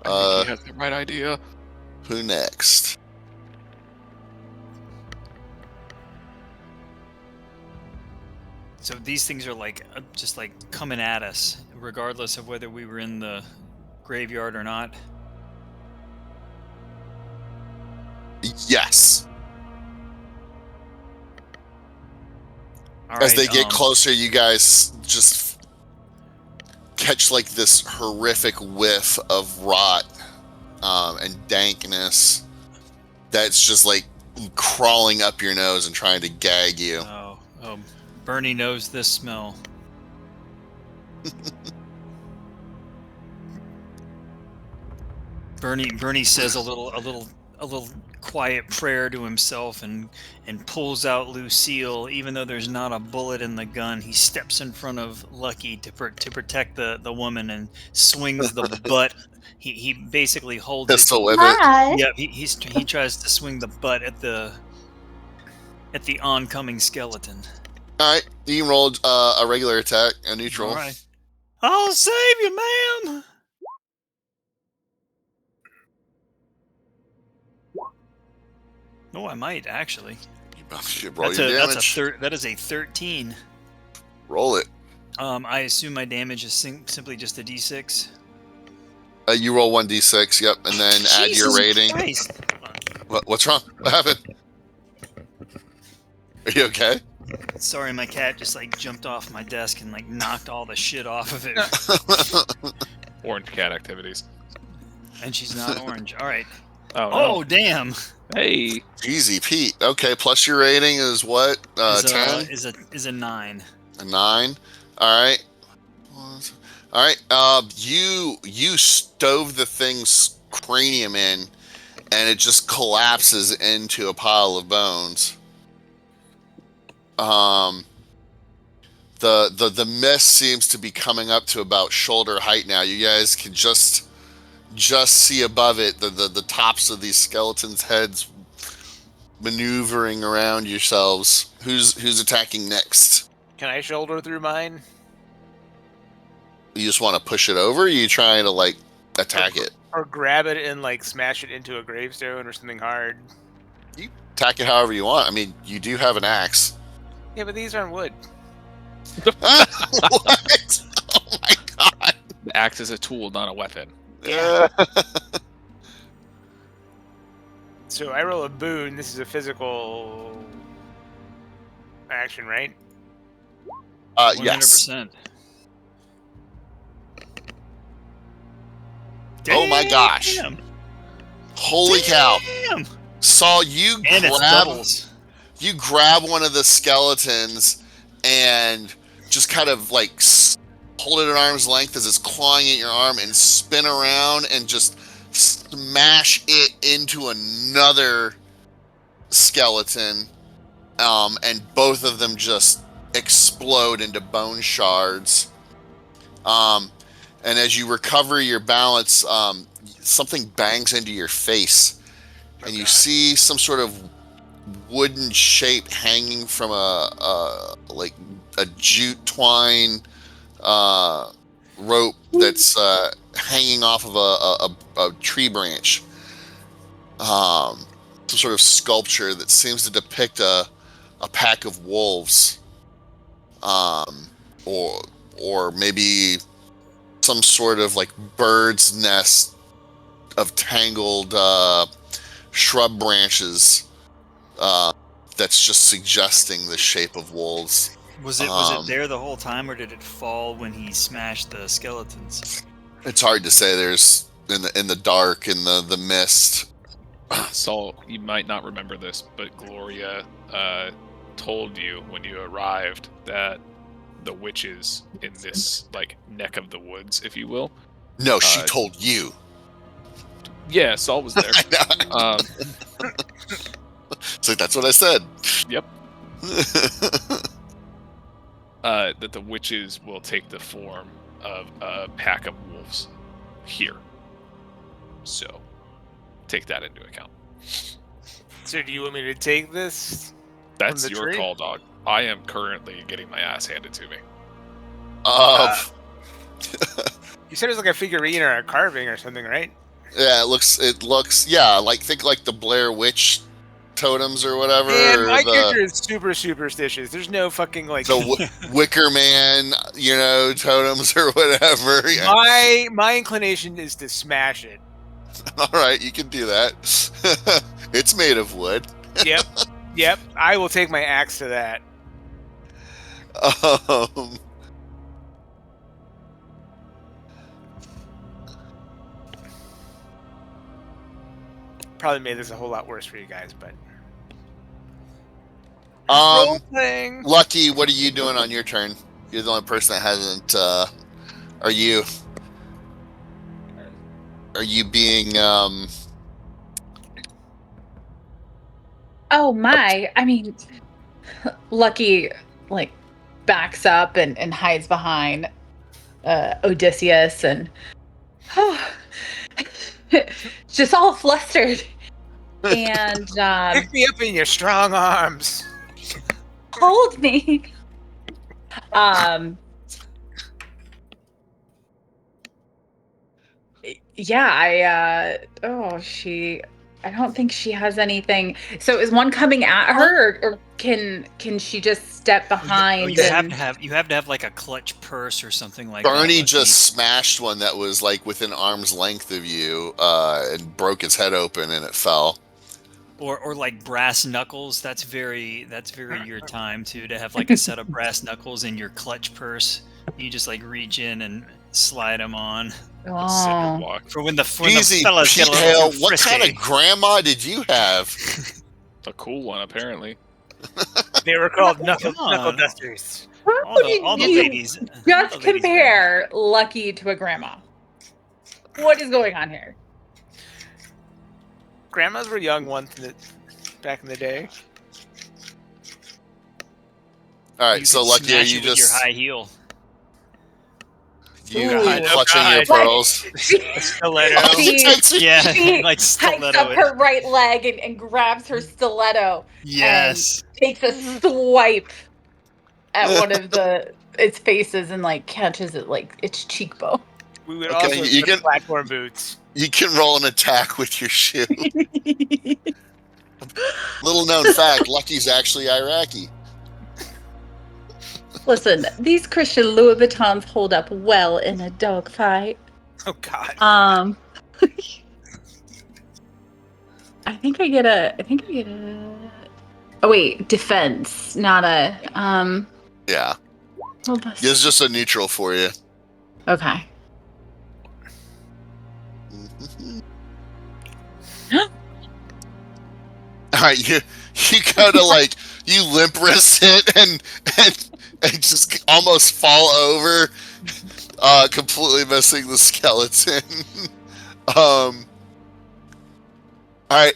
D: I think he has the right idea.
A: Who next?
B: So these things are just coming at us, regardless of whether we were in the graveyard or not.
A: Yes.
B: All
A: As
B: right,
A: they get closer, you guys just catch this horrific whiff of rot and dankness that's just crawling up your nose and trying to gag you.
B: Oh, Bernie knows this smell. Bernie says a little quiet prayer to himself and pulls out Lucille. Even though there's not a bullet in the gun, he steps in front of Lucky to protect the woman and swings the butt. He basically holds
A: Pistol
B: it.
A: whip it.
C: Hi.
B: Yeah, he tries to swing the butt at the oncoming skeleton.
A: All right, you can roll a regular attack, a neutral.
B: All right. I'll save you, ma'am. Oh, I might actually.
A: You should roll your damage.
B: That is a 13.
A: Roll it.
B: I assume my damage is simply just a d6.
A: You roll 1d6, yep, and then add your
B: Jesus
A: rating.
B: Christ.
A: What's wrong? What happened? Are you okay?
B: Sorry, my cat just like jumped off my desk and like knocked all the shit off of it.
D: Orange cat activities.
B: And she's not orange. All right.
D: Oh,
B: Oh,
D: no.
B: damn.
D: Hey.
A: Easy, Pete. Okay, plus your rating is what? 10?
B: Is a 9.
A: A 9. All right. All right. You stove the thing's cranium in, and it just collapses into a pile of bones. The mist seems to be coming up to about shoulder height now. You guys can just see above it the tops of these skeletons' heads maneuvering around yourselves. Who's attacking next?
F: Can I shoulder through mine?
A: You just want to push it over? Or are you trying to like attack it?
F: Or grab it and like smash it into a gravestone or something hard?
A: You attack it however you want. I mean, you do have an axe.
F: Yeah, but these aren't wood.
A: What? Oh my god!
D: The axe is a tool, not a weapon.
F: Yeah. So I roll a boon. This is a physical action, right?
A: Yes.
B: 100%.
A: Oh my gosh!
B: Damn.
A: Holy cow!
B: Damn.
A: Saul, you
B: And it's doubles.
A: grab one of the skeletons and just kind of like hold it at arm's length as it's clawing at your arm and spin around and just smash it into another skeleton, and both of them just explode into bone shards. And as you recover your balance, something bangs into your face, and you see some sort of wooden shape hanging from a jute twine rope that's hanging off of a tree branch. Some sort of sculpture that seems to depict a pack of wolves, or maybe some sort of like bird's nest of tangled shrub branches that's just suggesting the shape of wolves.
B: Was it there the whole time, or did it fall when he smashed the skeletons?
A: It's hard to say. There's in the dark, in the mist.
D: Saul, you might not remember this, but Gloria told you when you arrived that the witches in this like neck of the woods, if you will.
A: No, she told you.
D: Yeah, Saul was there.
A: So that's what I said.
D: Yep. That the witches will take the form of a pack of wolves here. So take that into account.
F: So do you want me to take this?
D: That's
F: from the
D: your
F: tree?
D: call, dog. I am currently getting my ass handed to me.
F: You said it was like a figurine or a carving or something, right?
A: Yeah, it looks yeah, think like the Blair Witch totems or whatever.
F: Man, my
A: or
F: character is super superstitious. There's no fucking like.
A: the Wicker Man, totems or whatever. Yeah.
F: My inclination is to smash it.
A: All right, you can do that. It's made of wood.
F: Yep. I will take my axe to that. Probably made this a whole lot worse for you guys, but. Role playing.
A: Lucky, what are you doing on your turn? You're the only person that hasn't. Are you being
C: Oh my! I mean, Lucky like backs up and hides behind Odysseus and just all flustered and
F: Pick me up in your strong arms.
C: hold me. Yeah, I don't think she has anything. So is one coming at her, or can she just step behind?
B: You have to have like a clutch purse or something like that.
A: Barney
B: Lucky.
A: just smashed one that was like within arm's length of you, and broke its head open, and it fell.
B: Or like brass knuckles. That's very your time too, to have like a set of brass knuckles in your clutch purse. You just like reach in and slide them on.
D: Cinder
C: Oh,
D: block.
B: For when the
A: Easy,
B: fellas get a
A: Pete
B: little
A: Hale,
B: too
A: what kind
B: frisky.
A: of grandma did you have?
D: A cool one, apparently.
F: They were called knuckle
B: Come on.
F: dusters.
B: All the
C: You
B: ladies. all
C: just
B: the ladies
C: compare Lucky to a grandma. What is going on here?
F: Grandmas were young ones back in the day.
A: All right,
B: You
A: so
B: could
A: Lucky, are
B: smash
A: you
B: it with your
A: just
B: high heel.
A: you
C: Ooh.
A: clutching your
F: God.
A: pearls?
F: Stiletto.
A: Oh,
C: She-
B: Yeah,
C: She
B: like
C: hikes
B: stiletto
C: up
B: it.
C: her right leg and grabs her stiletto
B: Yes.
C: takes a swipe at one of its faces and like catches it like its cheekbone.
F: We would
A: Okay,
F: also
A: you
F: put
A: can-
F: platform boots.
A: You can roll an attack with your shoe. Little known fact, Lucky's actually Iraqi.
C: Listen, these Christian Louboutins hold up well in a dogfight.
F: Oh God.
C: I think I get a. Oh wait, defense, not a.
A: Yeah,
C: Hold on.
A: it's just a neutral for you.
C: Okay.
A: All right, you kind of like you limp wrist it and just almost fall over, completely missing the skeleton. All right,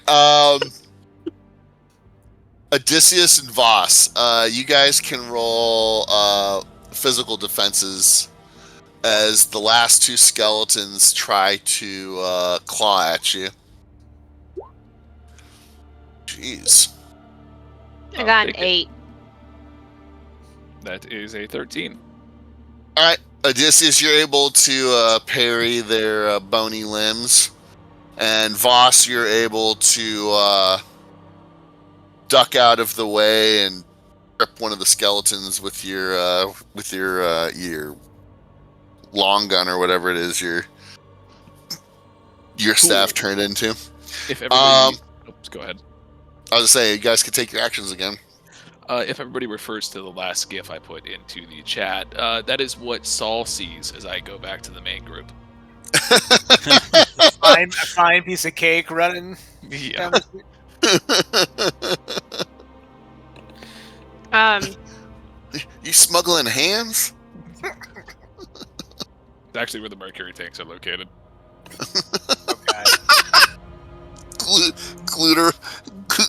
A: Odysseus and Voss, you guys can roll physical defenses as the last two skeletons try to claw at you. Jeez.
E: I got an
D: take it.
E: 8.
D: That is a 13.
A: All right, Odysseus, you're able to parry their bony limbs, and Voss, you're able to duck out of the way and rip one of the skeletons with your long gun or whatever it is your staff turned into.
D: If everybody, oops, go ahead.
A: I was gonna say, you guys can take your actions again.
D: If everybody refers to the last GIF I put into the chat, that is what Saul sees as I go back to the main group.
F: A fine piece of cake running.
D: Yeah.
F: down the-
A: You smuggling hams?
D: It's actually where the mercury tanks are located.
F: Oh God.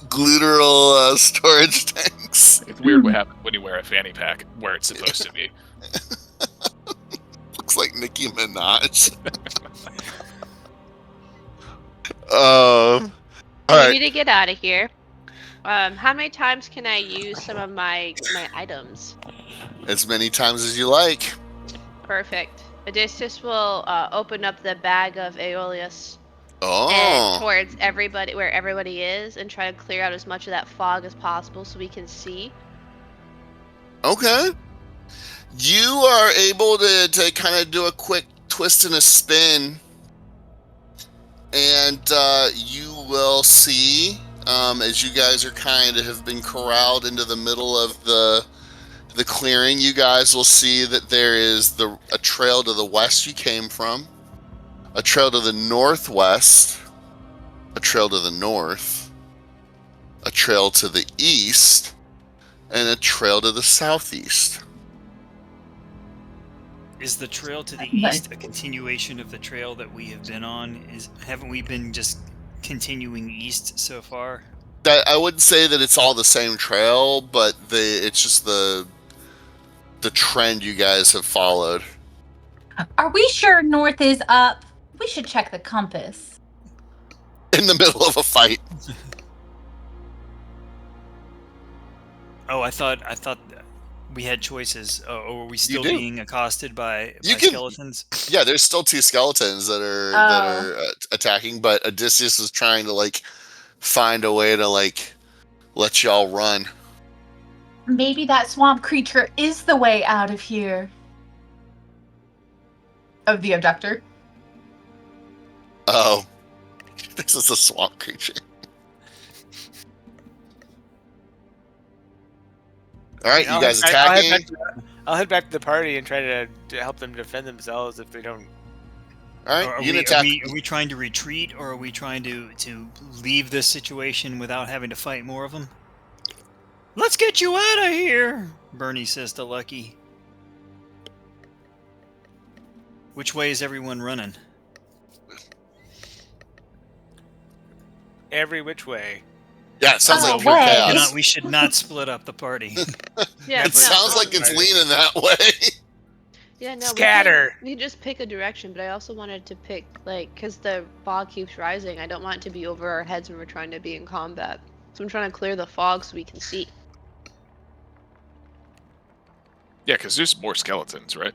A: Gluteral storage tanks.
D: It's weird what happens when you wear a fanny pack where it's supposed to be.
A: Looks like Nicki Minaj. All
E: We
A: right.
E: need to get out of here. How many times can I use some of my items?
A: As many times as you like.
E: Perfect. Odysseus will open up the bag of Aeolus and
A: Oh.
E: towards everybody, where everybody is, and try to clear out as much of that fog as possible so we can see.
A: Okay. You are able to kind of do a quick twist and a spin. And you will see, as you guys are kind of have been corralled into the middle of the clearing, you guys will see that there is a trail to the west you came from, a trail to the northwest, a trail to the north, a trail to the east, and a trail to the southeast.
B: Is the trail to the
C: Nice.
B: east a continuation of the trail that we have been on? Haven't we been just continuing east so far?
A: That I wouldn't say that it's all the same trail, but it's just the trend you guys have followed.
G: Are we sure north is up? We should check the compass.
A: In the middle of a fight.
B: Oh, I thought we had choices. Or were we still
A: do.
B: being accosted by
A: You can-
B: skeletons?
A: Yeah, there's still 2 skeletons that are attacking, but Odysseus is trying to like find a way to like let y'all run.
G: Maybe that swamp creature is the way out of here.
C: Of the abductor.
A: Oh, this is a swamp creature. All right, you guys attacking.
F: I'll head back to the party and try to help them defend themselves if they don't.
A: All
B: Or
A: right,
B: are,
A: you
B: we,
A: can attack.
B: are we trying to retreat, or are we trying to leave this situation without having to fight more of them? Let's get you out of here, Bernie says to Lucky. Which way is everyone running?
F: Every which way.
A: Yeah, it sounds
G: Oh,
A: like pure
G: way.
A: chaos.
B: We should not split up the party.
E: Yeah,
A: It sounds like it's leaning that way.
E: Yeah, no.
F: Scatter.
E: We can just pick a direction, but I also wanted to pick, like, because the fog keeps rising, I don't want it to be over our heads when we're trying to be in combat. So I'm trying to clear the fog so we can see.
D: Yeah, because there's more skeletons, right?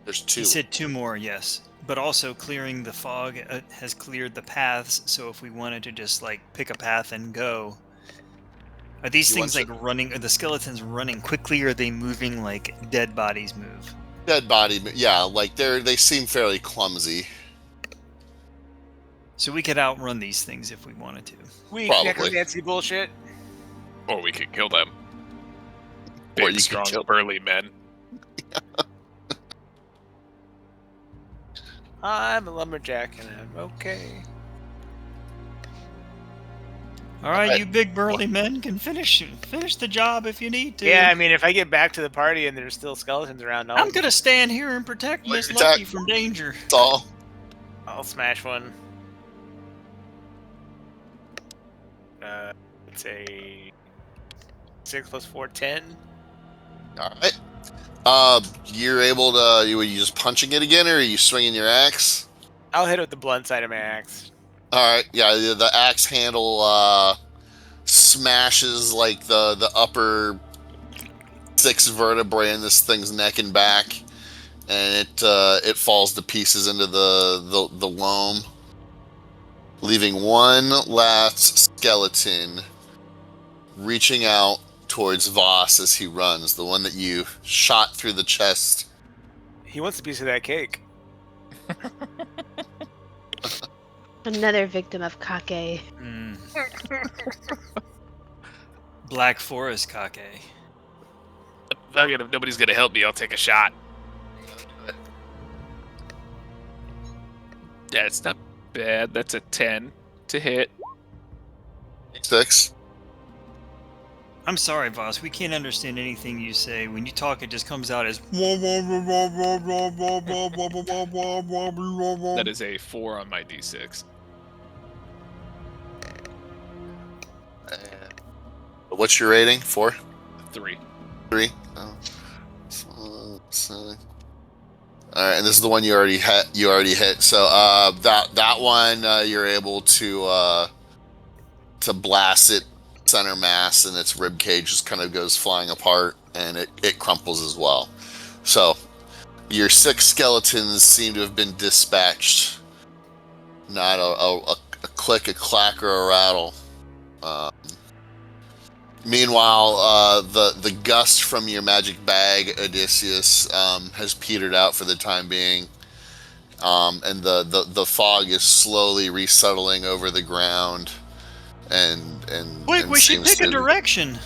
A: There's 2.
B: He said 2 more, yes. But also clearing the fog has cleared the paths, so if we wanted to just, like, pick a path and go... Are these
A: You
B: things,
A: want
B: like, running... Are the skeletons running quickly, or are they moving like dead bodies move?
A: Dead body, but yeah, like they seem fairly clumsy.
B: So we could outrun these things if we wanted to.
F: Weak
A: Probably.
F: necromancy bullshit.
D: Or we could kill them.
A: Or
D: Big,
A: you could
D: strong,
A: kill-
D: burly men.
F: I'm a lumberjack and I'm okay.
B: All right,
A: Okay.
B: you big burly men can finish the job if you need to.
F: Yeah, I mean, if I get back to the party and there's still skeletons around,
B: I'm gonna stand here and protect
A: Well,
B: Miss
A: you're
B: Lucky
A: attack-
B: from danger.
A: That's all.
F: I'll smash one. It's a 6 + 4, 10.
A: All right. You're able to. Are you just punching it again, or are you swinging your axe?
F: I'll hit it with the blunt side of my axe.
A: All right. Yeah, the axe handle smashes like the upper 6 vertebrae in this thing's neck and back, and it falls to pieces into the loam, leaving one last skeleton reaching out towards Voss as he runs, the one that you shot through the chest.
F: He wants a piece of that cake.
E: Another victim of Kake.
B: Mm. Black Forest Kake.
D: Fuck it, if nobody's gonna help me, I'll take a shot. Yeah, it's not bad. That's a 10 to hit.
A: 6.
B: I'm sorry, Voss. We can't understand anything you say. When you talk, it just comes out as.
D: That is a 4 on my d6.
A: What's your rating? 4?
D: 3.
A: 3? Oh. All right, and this is the one you already hit. So that one you're able to blast it center mass, and its rib cage just kind of goes flying apart, and it crumples as well. So your 6 skeletons seem to have been dispatched. Not a click, a clack, or a rattle. Meanwhile, the gust from your magic bag, Odysseus, has petered out for the time being, and the fog is slowly resettling over the ground. And
B: Quick, we should pick a direction.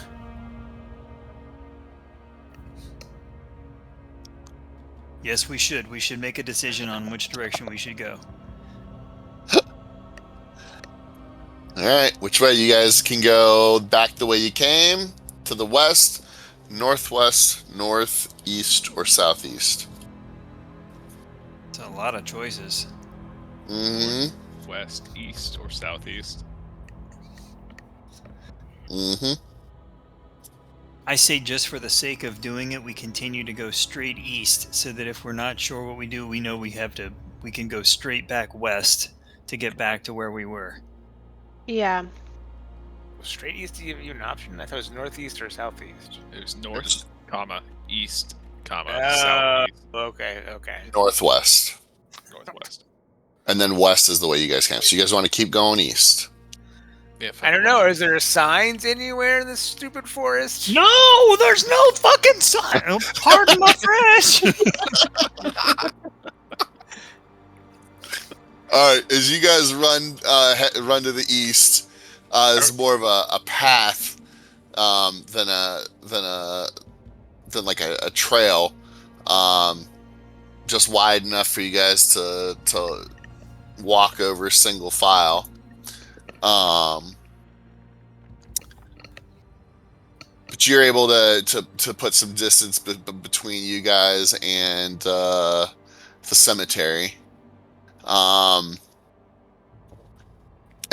B: Yes, we should. We should make a decision on which direction we should go.
A: All right, which way? You guys can go back the way you came, to the west, northwest, northeast, or southeast.
B: It's a lot of choices.
A: Hmm.
D: West, east, or southeast.
A: Mm-hmm.
B: I say just for the sake of doing it, we continue to go straight east so that if we're not sure what we do, we know we can go straight back west to get back to where we were.
E: Yeah.
F: Straight east to give you an option? I thought it was northeast or southeast.
D: It was north, comma, east, comma,
F: Oh,
D: southeast,
F: okay.
A: Northwest.
D: northwest.
A: And then west is the way you guys came. So you guys want to keep going east.
D: Yeah,
F: I don't know. Is there signs anywhere in this stupid forest?
B: No, there's no fucking sign. Oh, pardon my French.
A: All right, as you guys run to the east, it's more of a path than like a trail, just wide enough for you guys to walk over single file. But you're able to put some distance between you guys and the cemetery.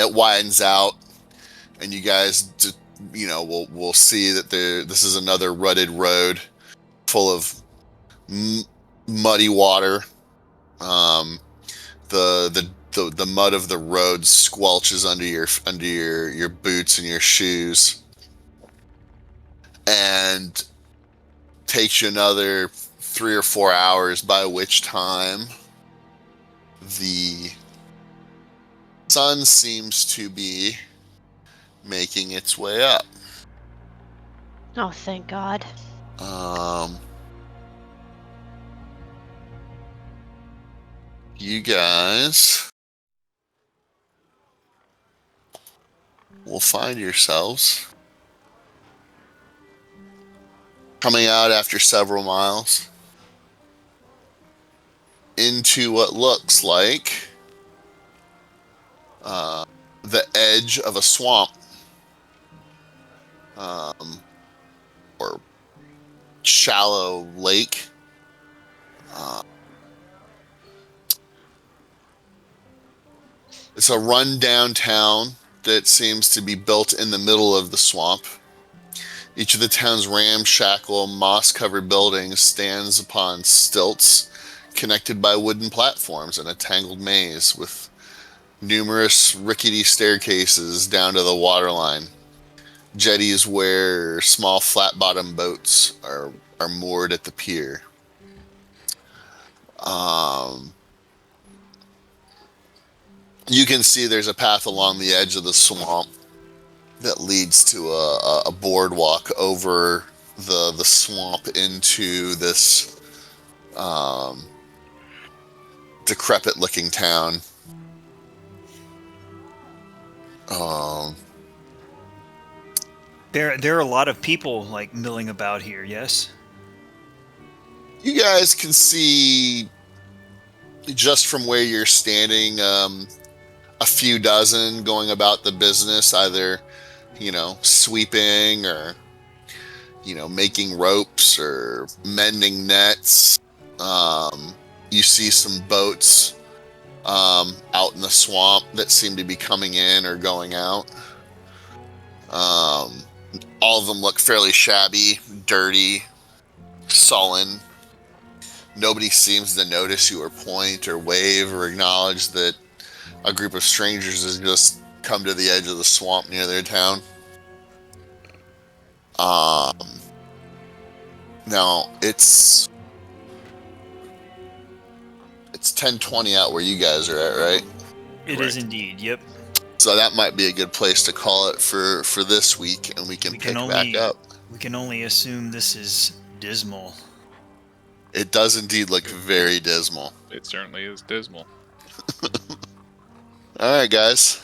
A: It widens out, and you guys, will see that this is another rutted road full of muddy water. The mud of the road squelches under your boots and your shoes, and takes you another 3 or 4 hours, by which time the sun seems to be making its way up.
E: Oh, thank God.
A: You guys will find yourselves coming out after several miles into what looks like the edge of a swamp, or shallow lake. It's a run-down town that seems to be built in the middle of the swamp. Each of the town's ramshackle, moss-covered buildings stands upon stilts connected by wooden platforms in a tangled maze with numerous rickety staircases down to the waterline. Jetties where small flat-bottom boats are moored at the pier. You can see there's a path along the edge of the swamp that leads to a boardwalk over the swamp into this decrepit-looking town.
B: There are a lot of people like milling about here. Yes.
A: You guys can see, just from where you're standing, a few dozen going about the business, either sweeping or making ropes or mending nets. You see some boats out in the swamp that seem to be coming in or going out. All of them look fairly shabby, dirty, sullen. Nobody seems to notice you or point or wave or acknowledge that a group of strangers has just come to the edge of the swamp near their town. Now it's 10:20 out where you guys are at, right?
B: It is indeed. Yep.
A: So that might be a good place to call it for this week, and we can pick back up.
B: We can only assume this is dismal.
A: It does indeed look very dismal.
D: It certainly is dismal.
A: All right, guys.